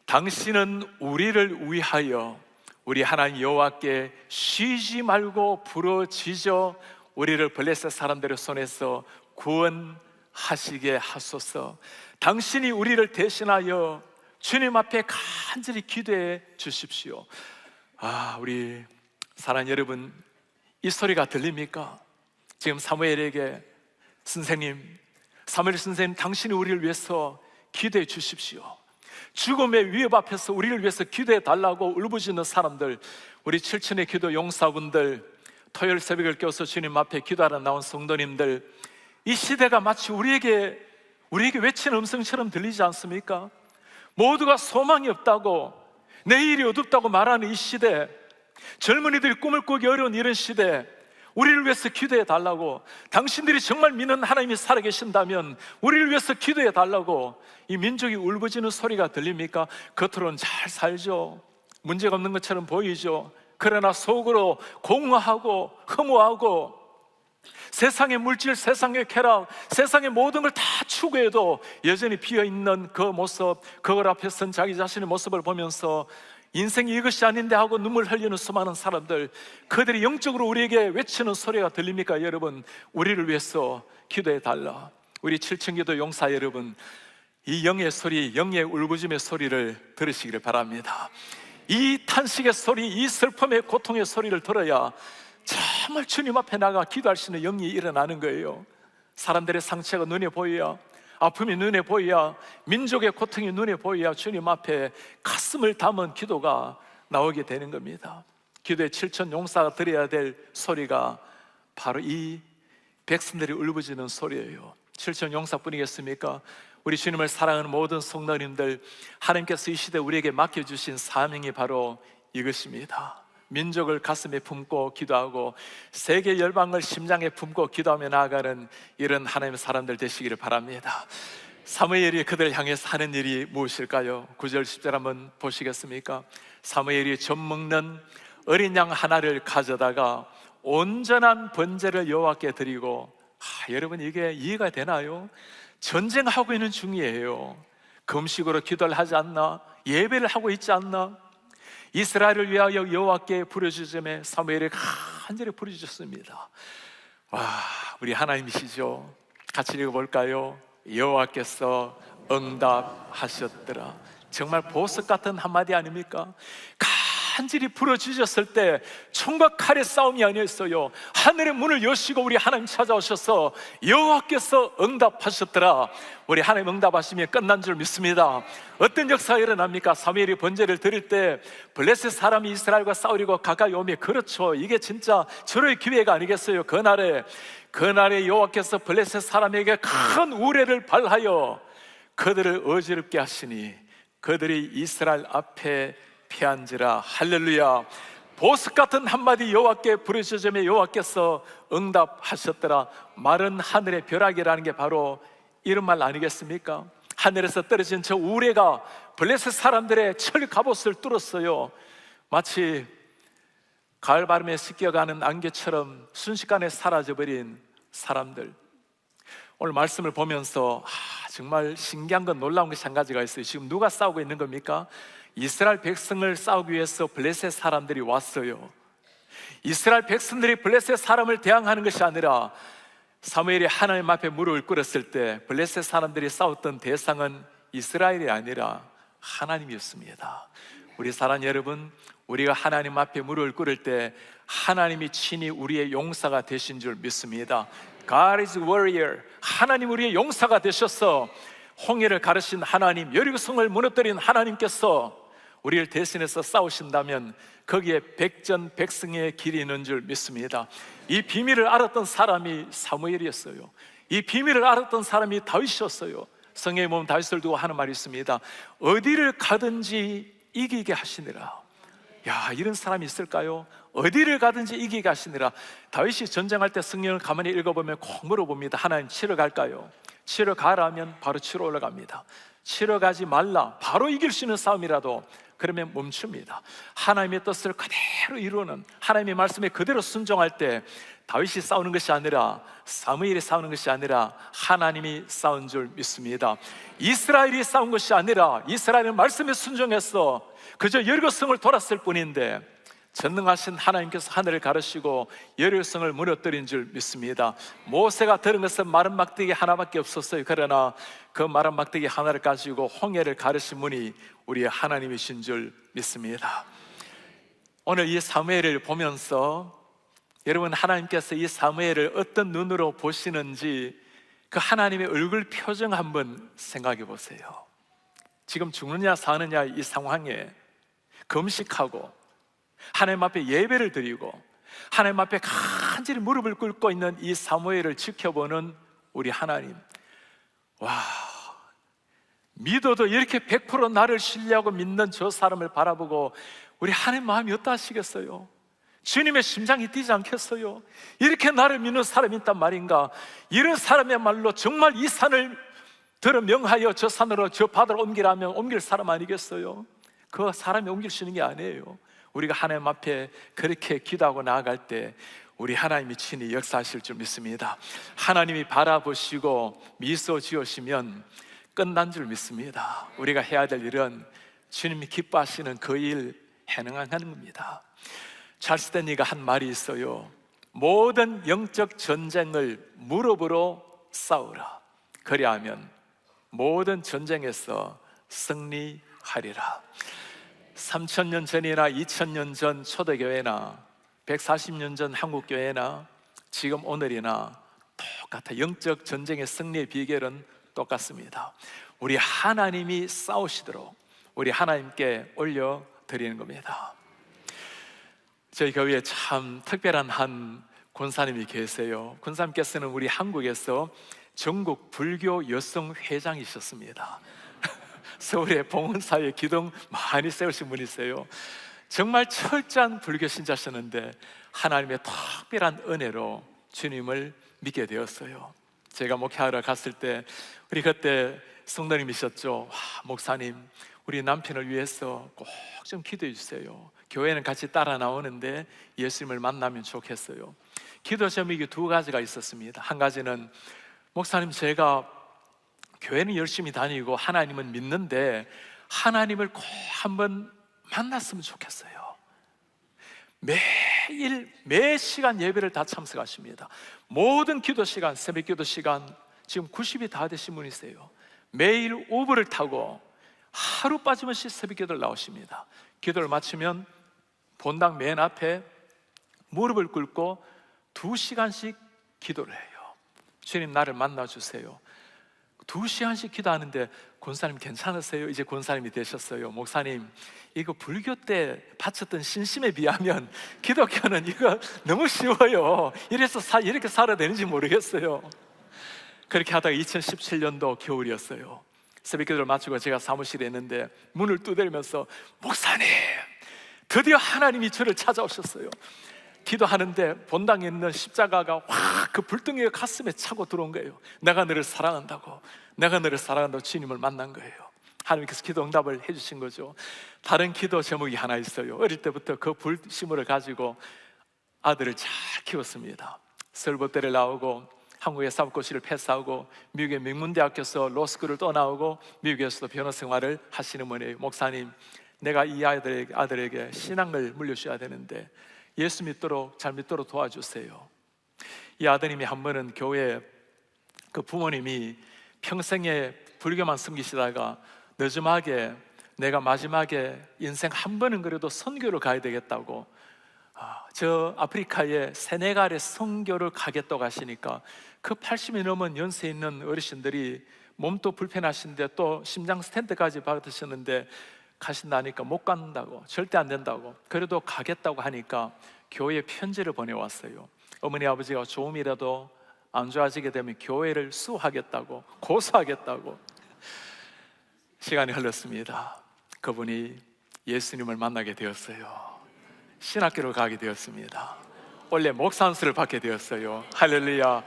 당신은 우리를 위하여 우리 하나님 여호와께 쉬지 말고 부르짖어 우리를 블레셋 사람들의 손에서 구원하시게 하소서. 당신이 우리를 대신하여 주님 앞에 간절히 기도해 주십시오. 우리 사랑하는 여러분, 이 소리가 들립니까? 지금 사무엘에게 사무엘 선생님, 당신이 우리를 위해서 기도해 주십시오. 죽음의 위협 앞에서 우리를 위해서 기도해 달라고 울부짖는 사람들, 우리 7천의 기도 용사분들, 토요일 새벽을 깨워서 주님 앞에 기도하러 나온 성도님들, 이 시대가 마치 우리에게 외치는 음성처럼 들리지 않습니까? 모두가 소망이 없다고, 내일이 어둡다고 말하는 이 시대, 젊은이들이 꿈을 꾸기 어려운 이런 시대, 우리를 위해서 기도해 달라고, 당신들이 정말 믿는 하나님이 살아계신다면 우리를 위해서 기도해 달라고 이 민족이 울부짖는 소리가 들립니까? 겉으로는 잘 살죠. 문제가 없는 것처럼 보이죠. 그러나 속으로 공허하고 허무하고, 세상의 물질, 세상의 쾌락, 세상의 모든 걸 다 추구해도 여전히 비어있는 그 모습, 그걸 앞에 선 자기 자신의 모습을 보면서 인생이 이것이 아닌데 하고 눈물 흘리는 수많은 사람들, 그들이 영적으로 우리에게 외치는 소리가 들립니까? 여러분, 우리를 위해서 기도해 달라. 우리 7층기도 용사 여러분, 이 영의 소리, 영의 울부짖음의 소리를 들으시기를 바랍니다. 이 탄식의 소리, 이 슬픔의 고통의 소리를 들어야 정말 주님 앞에 나가 기도할 수 있는 영이 일어나는 거예요. 사람들의 상처가 눈에 보여야, 아픔이 눈에 보여야, 민족의 고통이 눈에 보여야 주님 앞에 가슴을 담은 기도가 나오게 되는 겁니다. 기도의 7천 용사가 드려야 될 소리가 바로 이 백성들이 울부짖는 소리예요. 7천 용사뿐이겠습니까? 우리 주님을 사랑하는 모든 성도님들, 하나님께서 이 시대 우리에게 맡겨주신 사명이 바로 이것입니다. 민족을 가슴에 품고 기도하고 세계 열방을 심장에 품고 기도하며 나아가는 이런 하나님의 사람들 되시기를 바랍니다. 사무엘이 그들을 향해서 하는 일이 무엇일까요? 9절 10절 한번 보시겠습니까? 사무엘이 젖 먹는 어린 양 하나를 가져다가 온전한 번제를 여호와께 드리고, 여러분 이게 이해가 되나요? 전쟁하고 있는 중이에요. 금식으로 기도를 하지 않나? 예배를 하고 있지 않나? 이스라엘을 위하여 여호와께 부르짖음에 사무엘이 간절히 부르짖었습니다. 우리 하나님이시죠? 같이 읽어볼까요? 여호와께서 응답하셨더라. 정말 보석 같은 한마디 아닙니까? 간절히 부르짖었을 때 총과 칼의 싸움이 아니었어요. 하늘의 문을 여시고 우리 하나님 찾아오셔서 여호와께서 응답하셨더라. 우리 하나님 응답하시면 끝난 줄 믿습니다. 어떤 역사가 일어납니까? 사무엘이 번제를 드릴 때 블레셋 사람이 이스라엘과 싸우려고 가까이 오면, 그렇죠, 이게 진짜 절호의 기회가 아니겠어요? 그날에 여호와께서 블레셋 사람에게 큰 우레를 발하여 그들을 어지럽게 하시니 그들이 이스라엘 앞에 피한지라. 할렐루야. 보석 같은 한마디 여호와께 부르짖음에 여호와께서 응답하셨더라. 마른 하늘의 벼락이라는 게 바로 이런 말 아니겠습니까? 하늘에서 떨어진 저 우레가 블레셋 사람들의 철 갑옷을 뚫었어요. 마치 가을 바람에 씻겨가는 안개처럼 순식간에 사라져버린 사람들. 오늘 말씀을 보면서 정말 신기한 건, 놀라운 것이 한 가지가 있어요. 지금 누가 싸우고 있는 겁니까? 이스라엘 백성을 싸우기 위해서 블레셋 사람들이 왔어요. 이스라엘 백성들이 블레셋 사람을 대항하는 것이 아니라 사무엘이 하나님 앞에 무릎을 꿇었을 때 블레셋 사람들이 싸웠던 대상은 이스라엘이 아니라 하나님이었습니다. 우리 사랑하는 여러분, 우리가 하나님 앞에 무릎을 꿇을 때 하나님이 친히 우리의 용사가 되신 줄 믿습니다. God is warrior. 하나님 우리의 용사가 되셔서 홍해를 가르신 하나님, 여리고성을 무너뜨린 하나님께서 우리를 대신해서 싸우신다면 거기에 백전백승의 길이 있는 줄 믿습니다. 이 비밀을 알았던 사람이 사무엘이었어요. 이 비밀을 알았던 사람이 다윗이었어요. 성경에 보면 다윗을 두고 하는 말이 있습니다. 어디를 가든지 이기게 하시니라. 야, 이런 사람이 있을까요? 어디를 가든지 이기게 하시니라. 다윗이 전쟁할 때 성경을 가만히 읽어보면 꼭 물어봅니다. 하나님, 치러 갈까요? 치러 가라면 바로 치러 올라갑니다. 치러 가지 말라, 바로 이길 수 있는 싸움이라도 그러면 멈춥니다. 하나님의 뜻을 그대로 이루는, 하나님의 말씀에 그대로 순종할 때 다윗이 싸우는 것이 아니라, 사무엘이 싸우는 것이 아니라 하나님이 싸운 줄 믿습니다. 이스라엘이 싸운 것이 아니라 이스라엘은 말씀에 순종해서 그저 여리고성을 돌았을 뿐인데 전능하신 하나님께서 하늘을 가르시고 여리고성을 무너뜨린 줄 믿습니다. 모세가 들은 것은 마른 막대기 하나밖에 없었어요. 그러나 그 마른 막대기 하나를 가지고 홍해를 가르신 분이 우리의 하나님이신 줄 믿습니다. 오늘 이 사무엘을 보면서 여러분, 하나님께서 이 사무엘을 어떤 눈으로 보시는지 그 하나님의 얼굴 표정 한번 생각해 보세요. 지금 죽느냐 사느냐 이 상황에 금식하고 하나님 앞에 예배를 드리고 하나님 앞에 간절히 무릎을 꿇고 있는 이 사무엘을 지켜보는 우리 하나님, 와, 믿어도 이렇게 100% 나를 신뢰하고 믿는 저 사람을 바라보고 우리 하나님 마음이 어떠하시겠어요? 주님의 심장이 뛰지 않겠어요? 이렇게 나를 믿는 사람이 있단 말인가? 이런 사람이야말로 정말 이 산을 들어 명하여 저 산으로 저 바다로 옮기라면 옮길 사람 아니겠어요? 그 사람이 옮길 수 있는 게 아니에요. 우리가 하나님 앞에 그렇게 기도하고 나아갈 때 우리 하나님이 친히 역사하실 줄 믿습니다. 하나님이 바라보시고 미소 지으시면 끝난 줄 믿습니다. 우리가 해야 될 일은 주님이 기뻐하시는 그 일 행하는 겁니다. 찰스 댄리가 한 말이 있어요. 모든 영적 전쟁을 무릎으로 싸우라. 그리하면 모든 전쟁에서 승리하리라. 3000년 전이나 2000년 전 초대교회나 140년 전 한국교회나 지금 오늘이나 똑같아. 영적 전쟁의 승리의 비결은 똑같습니다. 우리 하나님이 싸우시도록 우리 하나님께 올려드리는 겁니다. 저희 교회에 참 특별한 한 권사님이 계세요. 권사님께서는 우리 한국에서 전국 불교 여성 회장이셨습니다. 서울의 봉헌사회 기둥 많이 세우신 분이세요. 정말 철저한 불교 신자셨는데 하나님의 특별한 은혜로 주님을 믿게 되었어요. 제가 목회하러 갔을 때 우리 그때 성도님이셨죠. 목사님, 우리 남편을 위해서 꼭 좀 기도해 주세요. 교회는 같이 따라 나오는데 예수님을 만나면 좋겠어요. 기도 제목이 두 가지가 있었습니다. 한 가지는, 목사님, 제가 교회는 열심히 다니고 하나님은 믿는데 하나님을 꼭 한번 만났으면 좋겠어요. 매일 매 시간 예배를 다 참석하십니다. 모든 기도 시간, 새벽 기도 시간 지금 90이 다 되신 분이세요. 매일 우버를 타고 하루 빠짐없이 새벽 기도를 나오십니다. 기도를 마치면 본당 맨 앞에 무릎을 꿇고 2시간씩 기도를 해요. 주님, 나를 만나주세요. 2시간씩 기도하는데, 권사님 괜찮으세요? 이제 권사님이 되셨어요. 목사님, 이거 불교 때 바쳤던 신심에 비하면 기독교는 이거 너무 쉬워요. 이렇게 살아야 되는지 모르겠어요. 그렇게 하다가 2017년도 겨울이었어요. 새벽 기도를 마치고 제가 사무실에 있는데 문을 두드리면서, 목사님, 드디어 하나님이 저를 찾아오셨어요. 기도하는데 본당에 있는 십자가가 확 그 불덩이가 가슴에 차고 들어온 거예요. 내가 너를 사랑한다고, 내가 너를 사랑한다고 주님을 만난 거예요. 하나님께서 기도 응답을 해주신 거죠. 다른 기도 제목이 하나 있어요. 어릴 때부터 그 불심을 가지고 아들을 잘 키웠습니다. 서울법대를 나오고 한국의 사법고시를 패스하고 미국의 명문대학교에서 로스쿨을 또 나오고 미국에서도 변호 생활을 하시는 분이에요. 목사님, 내가 이 아들에게 신앙을 물려줘야 되는데 예수 믿도록 잘 믿도록 도와주세요. 이 아드님이 한 번은 교회에 그 부모님이 평생에 불교만 섬기시다가 늦음하게 내가 마지막에 인생 한 번은 그래도 선교를 가야 되겠다고 저 아프리카의 세네갈에 선교를 가겠다고 하시니까 그 80이 넘은 연세 있는 어르신들이 몸도 불편하신데 또 심장 스탠트까지 받으셨는데 가신다니까 못 간다고, 절대 안 된다고, 그래도 가겠다고 하니까 교회에 편지를 보내왔어요. 어머니 아버지가 조금이라도 안 좋아지게 되면 교회를 수하겠다고, 고소하겠다고. 시간이 흘렀습니다. 그분이 예수님을 만나게 되었어요. 신학교를 가게 되었습니다. 원래 목사 안수를 받게 되었어요. 할렐루야.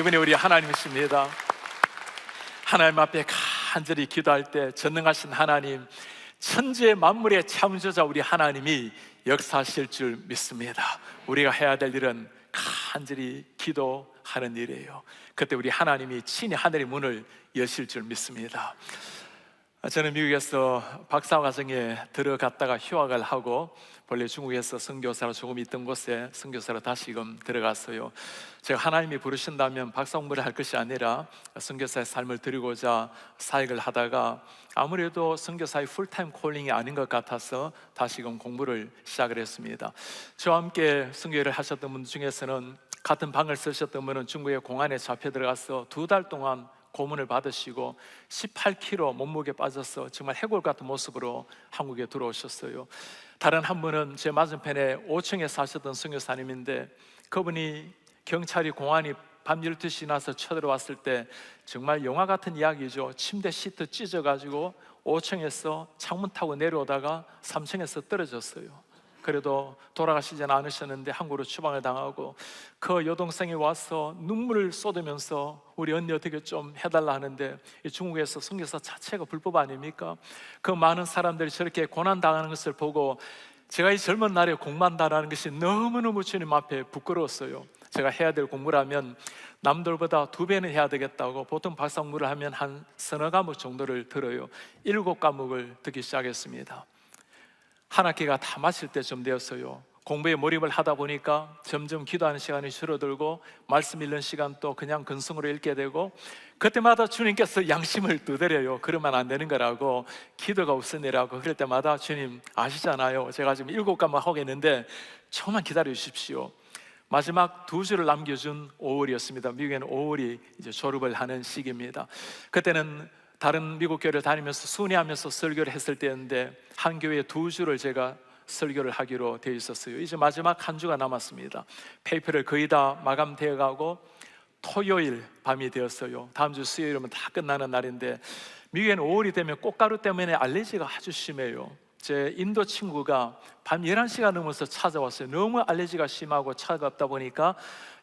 이분이 우리 하나님이십니다. 하나님 앞에 간절히 기도할 때 전능하신 하나님, 천지의 만물의 창조자 우리 하나님이 역사하실 줄 믿습니다. 우리가 해야 될 일은 간절히 기도하는 일이에요. 그때 우리 하나님이 친히 하늘의 문을 여실 줄 믿습니다. 저는 미국에서 박사과정에 들어갔다가 휴학을 하고 본래 중국에서 선교사로 조금 있던 곳에 선교사로 다시금 들어갔어요. 제가 하나님이 부르신다면 박사 공부를 할 것이 아니라 선교사의 삶을 드리고자 사역을 하다가 아무래도 선교사의 풀타임 콜링이 아닌 것 같아서 다시금 공부를 시작을 했습니다. 저와 함께 선교를 하셨던 분 중에서는 같은 방을 쓰셨던 분은 중국의 공안에 잡혀 들어가서 2달 동안 고문을 받으시고 18kg 몸무게 빠져서 정말 해골 같은 모습으로 한국에 들어오셨어요. 다른 한 분은 제 맞은편에 5층에 사셨던 선교사님인데 그분이 경찰이 공안이 밤 12시 나서 쳐들어왔을 때 정말 영화 같은 이야기죠. 침대 시트 찢어가지고 5층에서 창문 타고 내려오다가 3층에서 떨어졌어요. 그래도 돌아가시지는 않으셨는데 한국으로 추방을 당하고 그 여동생이 와서 눈물을 쏟으면서 우리 언니 어떻게 좀 해달라 하는데 이 중국에서 선교사 자체가 불법 아닙니까? 그 많은 사람들이 저렇게 고난당하는 것을 보고 제가 이 젊은 날에 공부한다는 것이 너무너무 주님 앞에 부끄러웠어요. 제가 해야 될 공부라면 남들보다 2배는 해야 되겠다고 보통 박사 공부를 하면 한 서너 과목 정도를 들어요. 7과목을 듣기 시작했습니다. 한 학기가 다 마칠 때쯤 되었어요. 공부에 몰입을 하다 보니까 점점 기도하는 시간이 줄어들고 말씀 읽는 시간도 그냥 근성으로 읽게 되고 그때마다 주님께서 양심을 두드려요. 그러면 안 되는 거라고, 기도가 우선이라고. 그럴 때마다 주님 아시잖아요, 제가 지금 7과목 하고 있는데 조금만 기다려 주십시오. 마지막 2주를 남겨준 5월이었습니다. 미국에는 5월이 이제 졸업을 하는 시기입니다. 그때는 다른 미국 교회를 다니면서 순회하면서 설교를 했을 때였는데 한 교회에 2주를 제가 설교를 하기로 되어 있었어요. 이제 마지막 한 주가 남았습니다. 페이퍼를 거의 다 마감되어 가고 토요일 밤이 되었어요. 다음 주 수요일이면 다 끝나는 날인데 미국에는 5월이 되면 꽃가루 때문에 알레르기가 아주 심해요. 제 인도 친구가 밤 11시가 넘어서 찾아왔어요. 너무 알레르기가 심하고 차갑다 보니까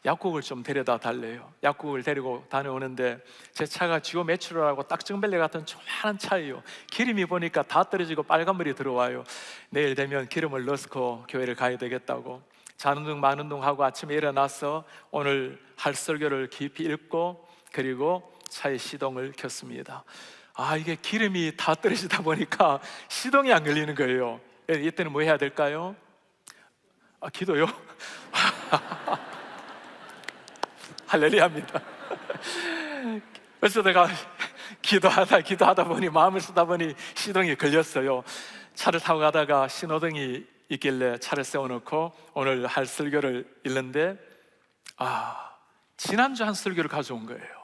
약국을 좀 데려다 달래요. 약국을 데리고 다녀오는데 제 차가 지오 메트로라고 딱정벨레 같은 조그마한 차예요. 기름이 보니까 다 떨어지고 빨간물이 들어와요. 내일 되면 기름을 넣고 교회를 가야 되겠다고 자는 둥 마는 둥 하고 아침에 일어나서 오늘 할 설교를 깊이 읽고 그리고 차에 시동을 켰습니다. 이게 기름이 다 떨어지다 보니까 시동이 안 걸리는 거예요. 이때는 뭐 해야 될까요? 기도요? 할렐루야입니다. 그래서 내가 기도하다 보니 마음을 쓰다 보니 시동이 걸렸어요. 차를 타고 가다가 신호등이 있길래 차를 세워놓고 오늘 할 설교를 읽는데 지난주 한 설교를 가져온 거예요.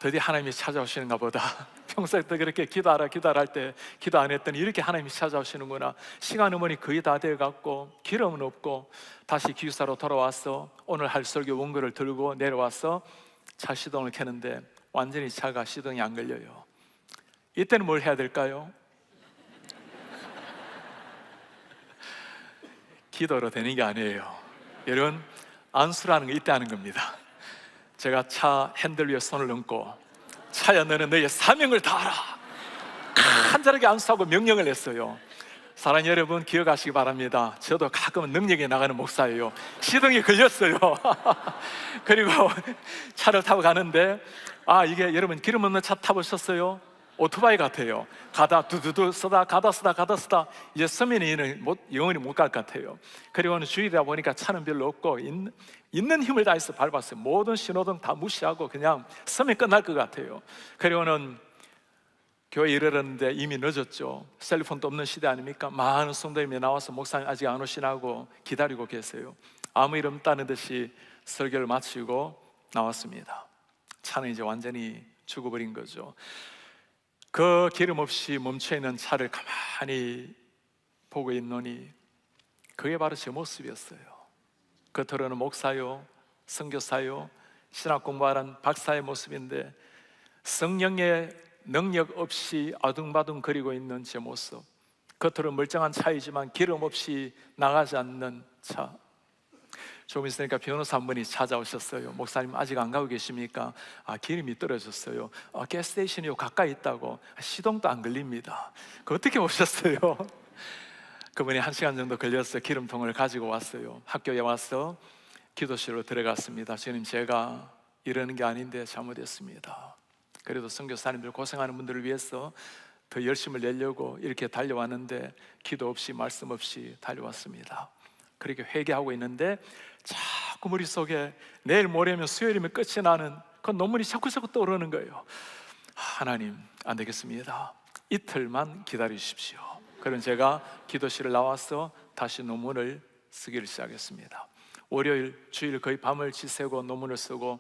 드디어 하나님이 찾아오시는가 보다. 평소에 또 그렇게 기도하라 할 때 기도 안 했더니 이렇게 하나님이 찾아오시는구나. 시간은 보니 거의 다 돼갖고 기름은 없고 다시 기숙사로 돌아와서 오늘 할 설교 원고를 들고 내려와서 차 시동을 켜는데 완전히 차가 시동이 안 걸려요. 이때는 뭘 해야 될까요? 기도로 되는 게 아니에요. 여러분, 안수라는 거 이때 하는 겁니다. 제가 차 핸들 위에 손을 얹고 차야 너는 너의 사명을 다하라 간절하게 안수하고 명령을 했어요. 사랑하는 여러분, 기억하시기 바랍니다. 저도 가끔은 능력이 나가는 목사예요. 시동이 걸렸어요. 그리고 차를 타고 가는데 이게 여러분 기름 없는 차 타보셨어요? 오토바이 같아요. 가다 두두두 쓰다 가다 쓰다 가다 쓰다 이제 서면에는 영원히 못 갈 것 같아요. 그리고는 주일이다 보니까 차는 별로 없고 있는 힘을 다해서 밟았어요. 모든 신호등 다 무시하고 그냥 서면 끝날 것 같아요. 그리고는 교회 이르렀는데 이미 늦었죠. 셀폰도 없는 시대 아닙니까? 많은 성도님이 나와서 목사님 아직 안 오시나고 기다리고 계세요. 아무 일 없다는 듯이 설교를 마치고 나왔습니다. 차는 이제 완전히 죽어버린 거죠. 그 기름 없이 멈춰있는 차를 가만히 보고 있노니 그게 바로 제 모습이었어요. 겉으로는 목사요, 선교사요, 신학 공부하는 박사의 모습인데 성령의 능력 없이 아둥바둥 거리고 있는 제 모습, 겉으로 멀쩡한 차이지만 기름 없이 나가지 않는 차. 조금 있으니까 변호사 한 분이 찾아오셨어요. 목사님 아직 안 가고 계십니까? 기름이 떨어졌어요. 가스스테이션이 가까이 있다고. 시동도 안 걸립니다. 그 어떻게 오셨어요? 그분이 1시간 정도 걸려서 기름통을 가지고 왔어요. 학교에 와서 기도실로 들어갔습니다. 주님, 제가 이러는 게 아닌데 잘못했습니다. 그래도 선교사님들 고생하는 분들을 위해서 더 열심을 내려고 이렇게 달려왔는데 기도 없이 말씀 없이 달려왔습니다. 그렇게 회개하고 있는데 자꾸 머릿속에 내일 모레면 수요일이면 끝이 나는 그 논문이 자꾸 떠오르는 거예요. 하나님, 안 되겠습니다. 이틀만 기다리십시오. 그럼 제가 기도실을 나와서 다시 논문을 쓰기를 시작했습니다. 월요일 주일 거의 밤을 지새고 논문을 쓰고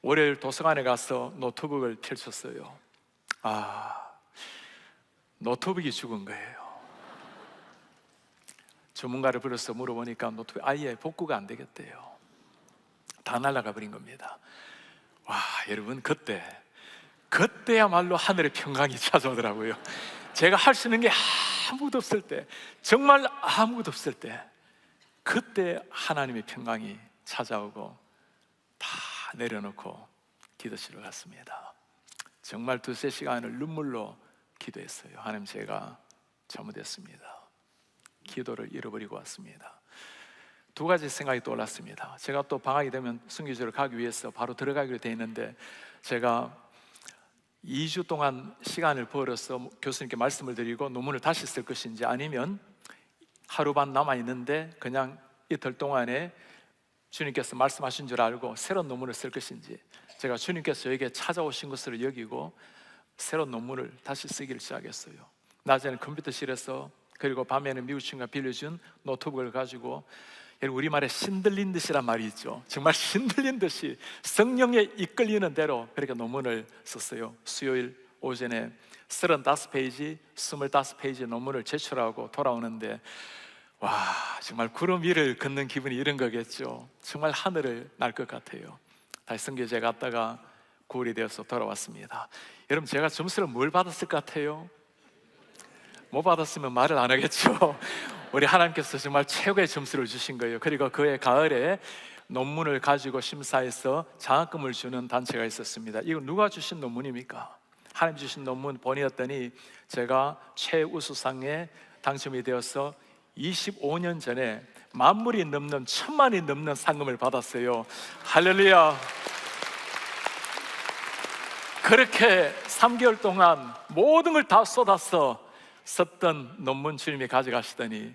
월요일 도서관에 가서 노트북을 펼쳤어요. 노트북이 죽은 거예요. 전문가를 불러서 물어보니까 노트북 아예 복구가 안 되겠대요. 다 날아가 버린 겁니다. 여러분, 그때야말로 하늘의 평강이 찾아오더라고요. 제가 할 수 있는 게 아무것도 없을 때, 정말 아무것도 없을 때, 그때 하나님의 평강이 찾아오고 다 내려놓고 기도실로 갔습니다. 정말 2-3시간을 눈물로 기도했어요. 하나님, 제가 잘못했습니다. 기도를 잃어버리고 왔습니다. 2가지 생각이 떠올랐습니다. 제가 또 방학이 되면 선교지로 가기 위해서 바로 들어가기로 돼 있는데 제가 2주 동안 시간을 벌어서 교수님께 말씀을 드리고 논문을 다시 쓸 것인지, 아니면 하루 반 남아있는데 그냥 이틀 동안에 주님께서 말씀하신 줄 알고 새로운 논문을 쓸 것인지, 제가 주님께서 저에게 찾아오신 것으로 여기고 새로운 논문을 다시 쓰기를 시작했어요. 낮에는 컴퓨터실에서, 그리고 밤에는 미국 친구가 빌려준 노트북을 가지고, 우리말에 신들린 듯이란 말이 있죠. 정말 신들린 듯이 성령에 이끌리는 대로 그렇게 논문을 썼어요. 수요일 오전에 35페이지, 25페이지 논문을 제출하고 돌아오는데 정말 구름 위를 걷는 기분이 이런 거겠죠. 정말 하늘을 날 것 같아요. 다시 선교지에 갔다가 9월이 되어서 돌아왔습니다. 여러분, 제가 점수를 뭘 받았을 것 같아요? 못 받았으면 말을 안 하겠죠. 우리 하나님께서 정말 최고의 점수를 주신 거예요. 그리고 그해 가을에 논문을 가지고 심사해서 장학금을 주는 단체가 있었습니다. 이거 누가 주신 논문입니까? 하나님 주신 논문 본이었더니 제가 최우수상에 당첨이 되어서 25년 전에 만물이 넘는 1000만이 넘는 상금을 받았어요. 할렐루야. 그렇게 3개월 동안 모든 걸 다 쏟아서 썼던 논문 주님이 가져가시더니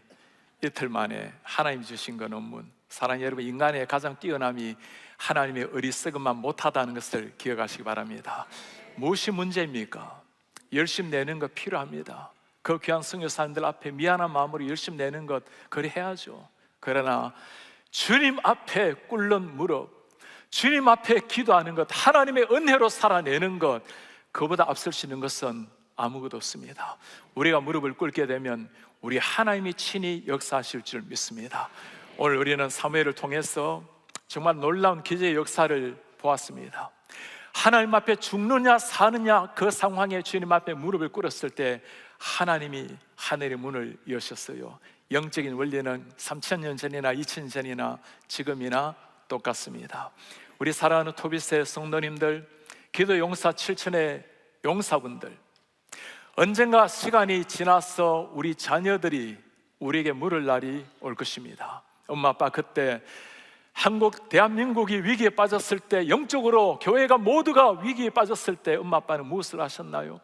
이틀 만에 하나님이 주신 그 논문, 사랑하는 여러분, 인간의 가장 뛰어남이 하나님의 어리석음만 못하다는 것을 기억하시기 바랍니다. 무엇이 문제입니까? 열심 내는 것 필요합니다. 그 귀한 선교사님들 앞에 미안한 마음으로 열심 내는 것, 그래 해야죠. 그러나 주님 앞에 꿇는 무릎, 주님 앞에 기도하는 것, 하나님의 은혜로 살아내는 것, 그보다 앞설 수 있는 것은 아무것도 없습니다. 우리가 무릎을 꿇게 되면 우리 하나님이 친히 역사하실 줄 믿습니다. 오늘 우리는 사무엘을 통해서 정말 놀라운 기적의 역사를 보았습니다. 하나님 앞에 죽느냐 사느냐 그 상황에 주님 앞에 무릎을 꿇었을 때 하나님이 하늘의 문을 여셨어요. 영적인 원리는 3000년 전이나 2000년 전이나 지금이나 똑같습니다. 우리 사랑하는 토비스의 성도님들, 기도 용사 7000의 용사분들, 언젠가 시간이 지나서 우리 자녀들이 우리에게 물을 날이 올 것입니다. 엄마 아빠, 그때 대한민국이 위기에 빠졌을 때, 영적으로 교회가 모두가 위기에 빠졌을 때 엄마 아빠는 무엇을 하셨나요?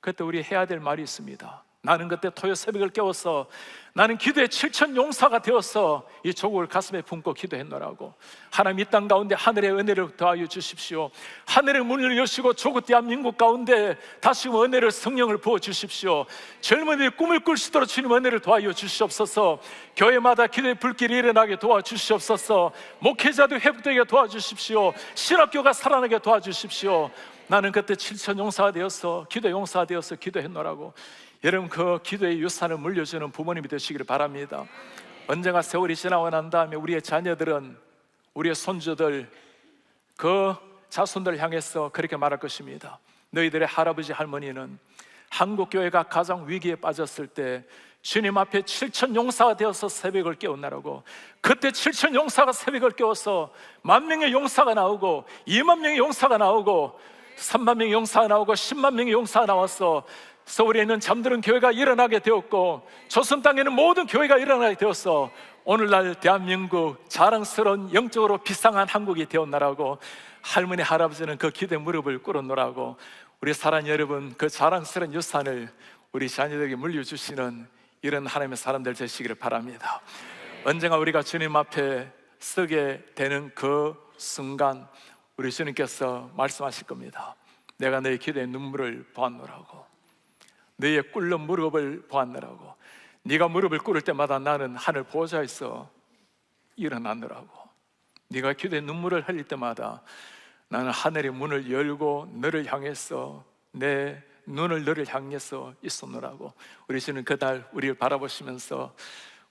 그때 우리 해야 될 말이 있습니다. 나는 그때 토요 새벽을 깨워서 나는 기도의 7천 용사가 되어서 이 조국을 가슴에 품고 기도했노라고. 하나님, 이 땅 가운데 하늘의 은혜를 더하여 주십시오. 하늘의 문을 여시고 조국 대한민국 가운데 다시금 은혜를, 성령을 부어 주십시오. 젊은이들이 꿈을 꿀 수 있도록 주님 은혜를 더하여 주시옵소서. 교회마다 기도의 불길이 일어나게 도와주시옵소서. 목회자도 회복되게 도와주십시오. 신학교가 살아나게 도와주십시오. 나는 그때 7천 용사가 되어서, 기도 용사가 되어서 기도했노라고. 여러분, 그 기도의 유산을 물려주는 부모님이 되시기를 바랍니다. 언젠가 세월이 지나고 난 다음에 우리의 자녀들은, 우리의 손주들, 그 자손들을 향해서 그렇게 말할 것입니다. 너희들의 할아버지 할머니는 한국교회가 가장 위기에 빠졌을 때 주님 앞에 7천 용사가 되어서 새벽을 깨웠나라고. 그때 7천 용사가 새벽을 깨워서 10,000명의 용사가 나오고 20,000명의 용사가 나오고 30,000명의 용사가 나오고 100,000명의 용사가 나왔어. 서울에 있는 잠드는 교회가 일어나게 되었고 조선 땅에는 모든 교회가 일어나게 되었어. 오늘날 대한민국 자랑스러운, 영적으로 비상한 한국이 되었나라고. 할머니, 할아버지는 그 기도의 무릎을 꿇었노라고. 우리 사랑하는 여러분, 그 자랑스러운 유산을 우리 자녀들에게 물려주시는 이런 하나님의 사람들 되시기를 바랍니다. 언젠가 우리가 주님 앞에 서게 되는 그 순간 우리 주님께서 말씀하실 겁니다. 내가 너의 기도의 눈물을 보았노라고. 너의 꿇는 무릎을 보았노라고. 네가 무릎을 꿇을 때마다 나는 하늘 보좌에서 일어나노라고. 네가 기도의 눈물을 흘릴 때마다 나는 하늘의 문을 열고 너를 향해서, 내 눈을 너를 향해서 있었노라고. 우리 주는 그날 우리를 바라보시면서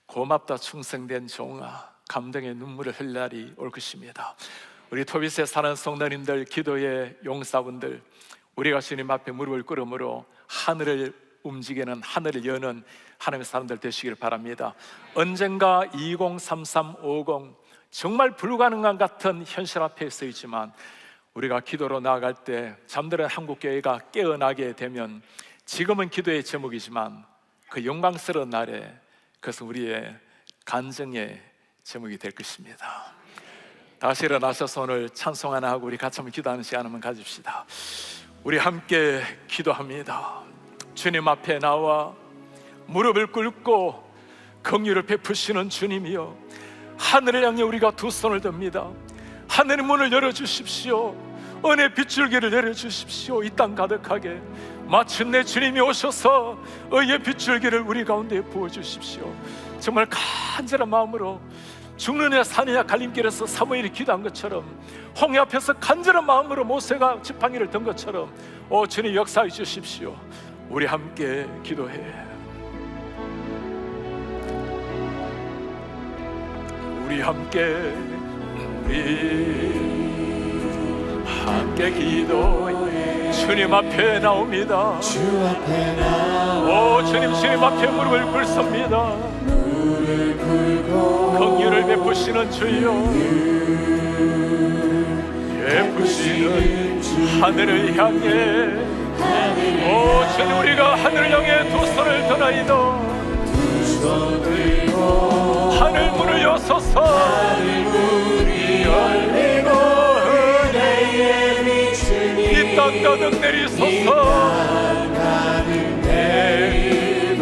고맙다 충성된 종아, 감동의 눈물을 흘릴 날이 올 것입니다. 우리 토빗에 사는 성도님들, 기도의 용사분들, 우리가 주님 앞에 무릎을 꿇음으로 하늘을 움직이는, 하늘을 여는 하나님의 사람들 되시길 바랍니다. 언젠가 203350 정말 불가능한 같은 현실 앞에 서 있지만 우리가 기도로 나아갈 때 잠드는 한국교회가 깨어나게 되면, 지금은 기도의 제목이지만 그 영광스러운 날에 그것은 우리의 간증의 제목이 될 것입니다. 다시 일어나셔서 오늘 찬송 하나 하고 우리 같이 한번 기도하는 시간 한번 가집시다. 우리 함께 기도합니다. 주님 앞에 나와 무릎을 꿇고 긍휼을 베푸시는 주님이여, 하늘을 향해 우리가 두 손을 듭니다. 하늘의 문을 열어주십시오. 은혜 빗줄기를 내려주십시오. 이 땅 가득하게 마침내 주님이 오셔서 의의 빗줄기를 우리 가운데 부어주십시오. 정말 간절한 마음으로 죽느냐 사느냐 갈림길에서 사무엘이 기도한 것처럼, 홍해 앞에서 간절한 마음으로 모세가 지팡이를 든 것처럼 주님 역사해 주십시오. 우리 함께 기도해. 우리 함께 기도해. 주님 앞에 나옵니다. 주 앞에 나와 주님 앞에 무릎을 꿇습니다. 무릎 꿇고 긍휼을 베푸시는 주여, 베푸시는 하늘을 향해 주님, 우리가 하늘을 향해 두 손을 드나이다. 두 손 들고 하늘 문을 여소서. 하늘 문이 열리고 은혜의 빛을 이 땅 가득 내리소서. 가득 내리도록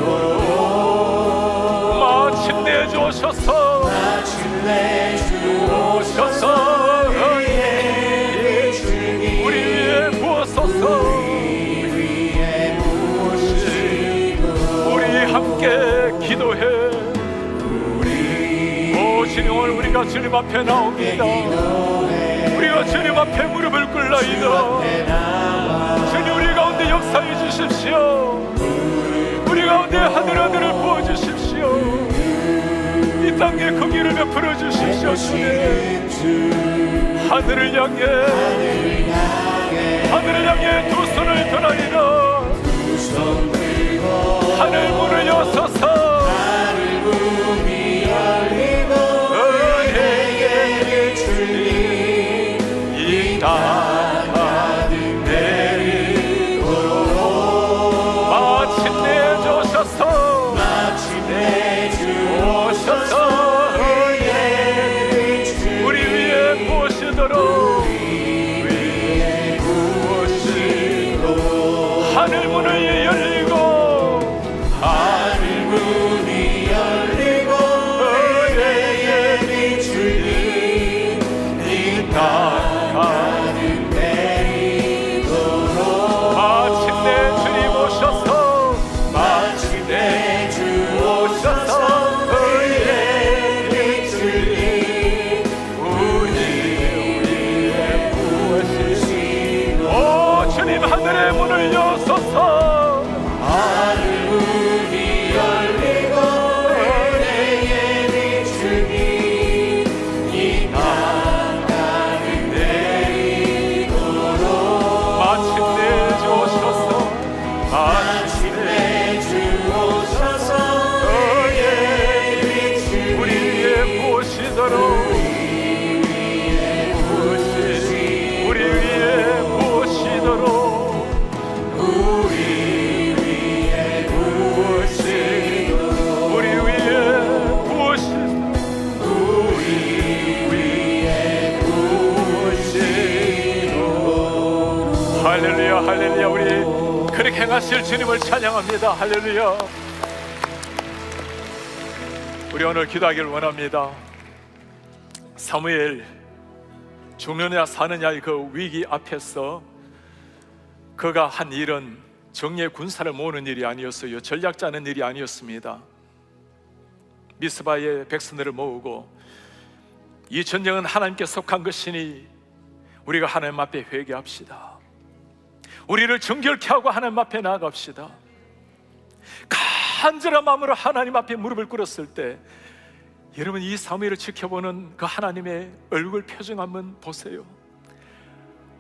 마침내 주셔서, 마침내 주셔서 우리 위에 부어소서. 함께 기도해. 주님, 오늘 우리가 주님 앞에 나옵니다. 우리가 주님 앞에 무릎을 꿇나이다. 주님, 우리 가운데 역사해 주십시오. 우리 가운데 하늘을 부어주십시오. 이 땅에 긍휼을 베풀어 주십시오. 주님, 하늘을 향해 두 손을 드나이다. 하늘 문을 여소서. 하늘 문이 열리고 은혜의 빛을 이 땅 가득 내리도록 마침내 주셔서. 마침내 주셔서 은혜의 빛을 우리 위에 부으시도록. 우리 위에 부으시도록 하늘 문을 행하실 주님을 찬양합니다. 할렐루야. 우리 오늘 기도하기를 원합니다. 사무엘 죽느냐 사느냐의 그 위기 앞에서 그가 한 일은 정예 군사를 모으는 일이 아니었어요. 전략 짜는 일이 아니었습니다. 미스바의 백성들을 모으고 이 전쟁은 하나님께 속한 것이니 우리가 하나님 앞에 회개합시다. 우리를 정결케 하고 하나님 앞에 나아갑시다. 간절한 마음으로 하나님 앞에 무릎을 꿇었을 때 여러분, 이 사무엘을 지켜보는 그 하나님의 얼굴 표정 한번 보세요.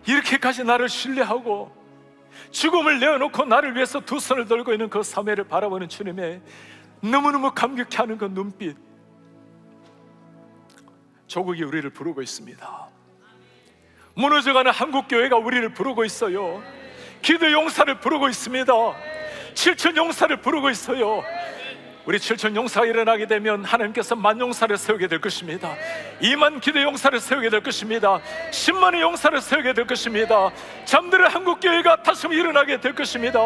이렇게까지 나를 신뢰하고 죽음을 내어놓고 나를 위해서 두 손을 들고 있는 그 사무엘을 바라보는 주님의 너무너무 감격해 하는 그 눈빛. 조국이 우리를 부르고 있습니다. 무너져가는 한국교회가 우리를 부르고 있어요. 기도 용사를 부르고 있습니다. 7천 용사를 부르고 있어요. 우리 7천 용사가 일어나게 되면 하나님께서 만 용사를 세우게 될 것입니다. 2만 기도 용사를 세우게 될 것입니다. 10만의 용사를 세우게 될 것입니다. 잠들은 한국교회가 다시금 일어나게 될 것입니다.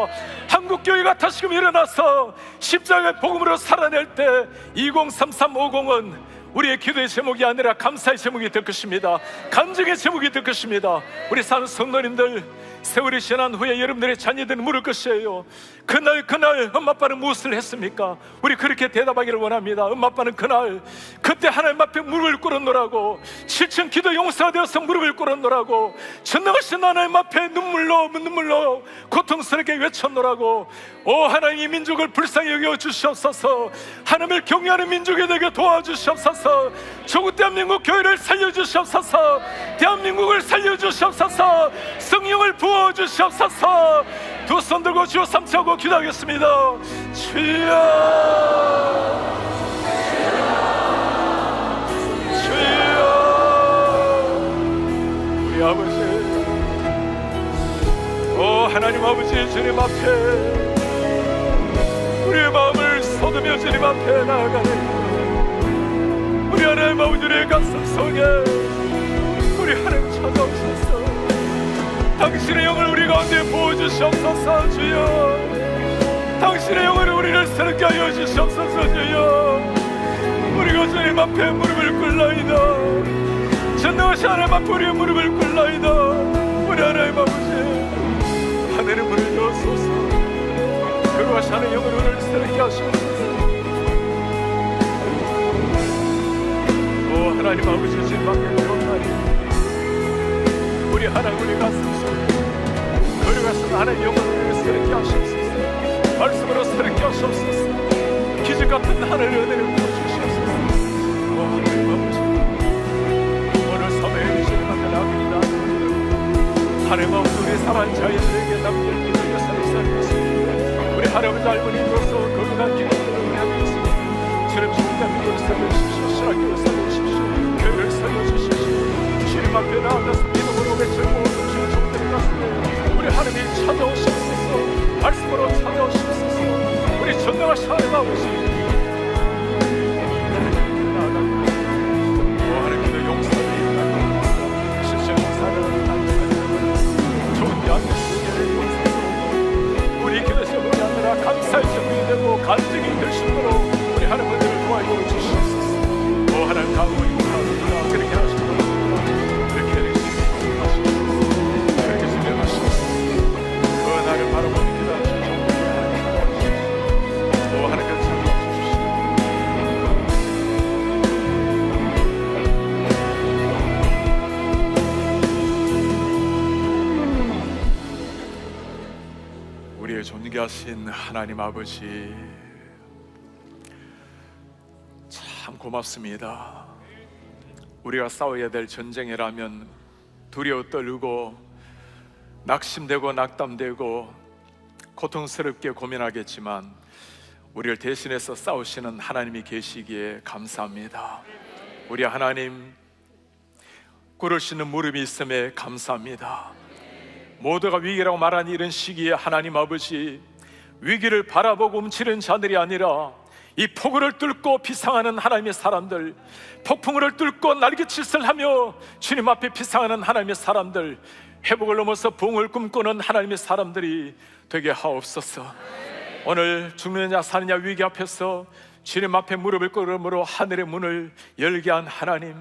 한국교회가 다시금 일어나서 십자가의 복음으로 살아낼 때 203350은 우리의 기도의 제목이 아니라 감사의 제목이 될 것입니다. 간증의 제목이 될 것입니다. 우리 사는 성도님들, 세월이 지난 후에 여러분들의 자녀들은 물을 것이에요. 그날 엄마 아빠는 무엇을 했습니까? 우리 그렇게 대답하기를 원합니다. 엄마 아빠는 그때 하나님 앞에 무릎을 꿇었노라고, 7천 기도 용사가 되어서 무릎을 꿇었노라고, 전능하신 하나님 앞에 눈물로 고통스럽게 외쳤노라고. 오 하나님, 이 민족을 불쌍히 여겨 주시옵소서. 하나님을 경외하는 민족이 되게 도와주시옵소서. 조국 대한민국 교회를 살려주시옵소서. 대한민국을 살려주시옵소서. 성령을 부어주시옵소서. 두 손 들고 주여 삼치하고 기도하겠습니다. 주여, 주여. 우리 아버지, 오 하나님 아버지, 주님 앞에 우리의 마음을 쏟으며 주님 앞에 나아가네. 우리 하나님 아버지의 가슴 속에 우리 하나님 찾아오셔서 당신의 영을 우리 가운데 부어주시옵소서. 주여, 당신의 영으로 우리를 새롭게 하여 주시옵소서. 주여, 우리가 주님 앞에 무릎을 꿇나이다. 전능하신 하나님 앞에 우리의 무릎을 꿇나이다. 우리 하나님 아버지, 하늘의 문을 여소서. 거룩하신 하나님의 영으로 우리를 새롭게 하시옵소서. 오 하나님 아버지, 주님 앞에 기도하니 우리 하나님, 우리 가슴 속에 거룩하신 하나님의 영으로 우리를 새롭게 하시옵소서. 말씀으로 새롭게 하시옵소서. 기적 같은 하나님의 은혜를 부어주시옵소서. 오 하나님 아버지, 오늘 사회의 주님 앞에 나아갑니다. 하나님 아버지, 우리 사랑하는 자녀들에게 남길 기도의 역사를 살리겠습니다. 우리 할아버지 할머니로서 거룩한 기도를 은혜하겠습니다. 주님, 대한민국을 살려주십시오. 신학교를 살려주십시오. 교회를 살려주십시오. 주님 앞에 나아가서 믿음으로 외치고 주의 종들을 가슴에 우리 하나님이 찾아오시옵소서. 말씀으로 찾아오시옵소서. 우리 전능하신 하나님 아버지, 하나님 기도 용사를 실제 용사를 좋은 대한민국의 용사로 우리 기도 제목이 아니라 감사의 제목이 되고 간증이 될 수 있도록 우리 하나님들을 도와줘 주시옵소서. 오 하나님, 강우리 구하옵니다. 그렇게 하시도록 그렇게 해주시옵소서. 그렇게 진행하시옵소서. 그 나를 바라보는 기도하시옵소서. 오 하나님께서 참여해 주시옵소서. 우리의 존귀하신 하나님 아버지, 참 고맙습니다. 우리가 싸워야 될 전쟁이라면 두려워 떨고 낙심되고 낙담되고 고통스럽게 고민하겠지만 우리를 대신해서 싸우시는 하나님이 계시기에 감사합니다. 우리 하나님, 꿇을 수 있는 무릎이 있음에 감사합니다. 모두가 위기라고 말하는 이런 시기에 하나님 아버지, 위기를 바라보고 움츠리는 자들이 아니라 이 폭우를 뚫고 비상하는 하나님의 사람들, 폭풍우를 뚫고 날개짓을 하며 주님 앞에 비상하는 하나님의 사람들, 회복을 넘어서 부흥을 꿈꾸는 하나님의 사람들이 되게 하옵소서. 오늘 죽느냐 사느냐 위기 앞에서 주님 앞에 무릎을 꿇음으로 하늘의 문을 열게 한 하나님,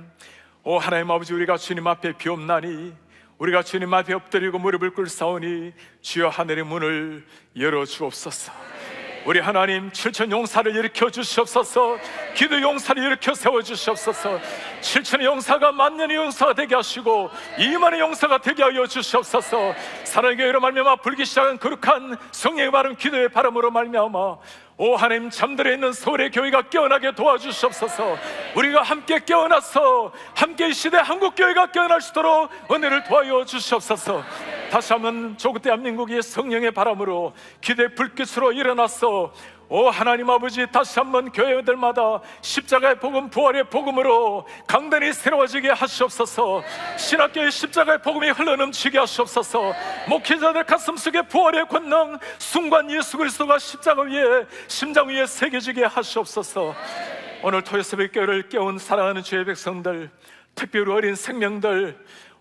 오 하나님 아버지, 우리가 주님 앞에 비옵나니, 우리가 주님 앞에 엎드리고 무릎을 꿇사오니 주여 하늘의 문을 열어주옵소서. 우리 하나님, 7천 용사를 일으켜 주시옵소서. 기도 용사를 일으켜 세워주시옵소서. 7천의 용사가 만년의 용사가 되게 하시고 2만의 용사가 되게 하여 주시옵소서. 사랑의 교회로 말미암아 불기 시작한 거룩한 성령의 바른 기도의 바람으로 말미암아 오 하나님, 잠들어 있는 서울의 교회가 깨어나게 도와주시옵소서. 우리가 함께 깨어나서 함께 이 시대 한국교회가 깨어날 수 있도록 은혜를 도와여 주시옵소서. 다시 한번 조국 대한민국이 성령의 바람으로 기대의 불빛으로 일어나서 오 하나님 아버지, 다시 한번 교회들마다 십자가의 복음, 부활의 복음으로 강단이 새로워지게 하시옵소서. 신학교의 십자가의 복음이 흘러넘치게 하시옵소서. 목회자들 가슴속에 부활의 권능, 순간 예수 그리스도가 십자가 위에, 심장 위에 새겨지게 하시옵소서. 오늘 토요새벽 교회를 깨운 사랑하는 주의 백성들, 특별히 어린 생명들,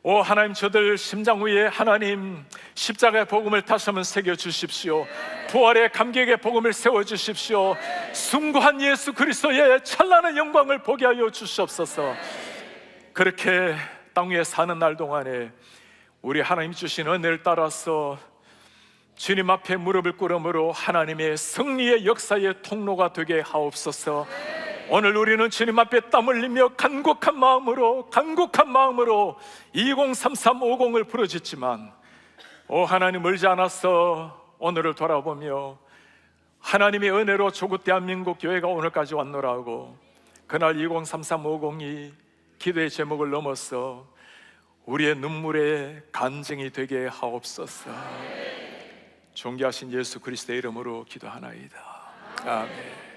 오 하나님, 저들 심장 위에 하나님 십자가의 복음을 다시 한번 새겨주십시오. 부활의 감격의 복음을 세워주십시오. 숭고한 예수 그리스도의 찬란한 영광을 보게 하여 주시옵소서. 그렇게 땅 위에 사는 날 동안에 우리 하나님 주신 은혜를 따라서 주님 앞에 무릎을 꿇음으로 하나님의 승리의 역사의 통로가 되게 하옵소서. 오늘 우리는 주님 앞에 땀 흘리며 간곡한 마음으로 203350을 부르짖지만 오 하나님, 멀지 않아서 오늘을 돌아보며 하나님의 은혜로 조국 대한민국 교회가 오늘까지 왔노라고, 그날 203350이 기도의 제목을 넘어서 우리의 눈물의 간증이 되게 하옵소서. 존귀하신 예수 그리스도의 이름으로 기도하나이다. 아멘.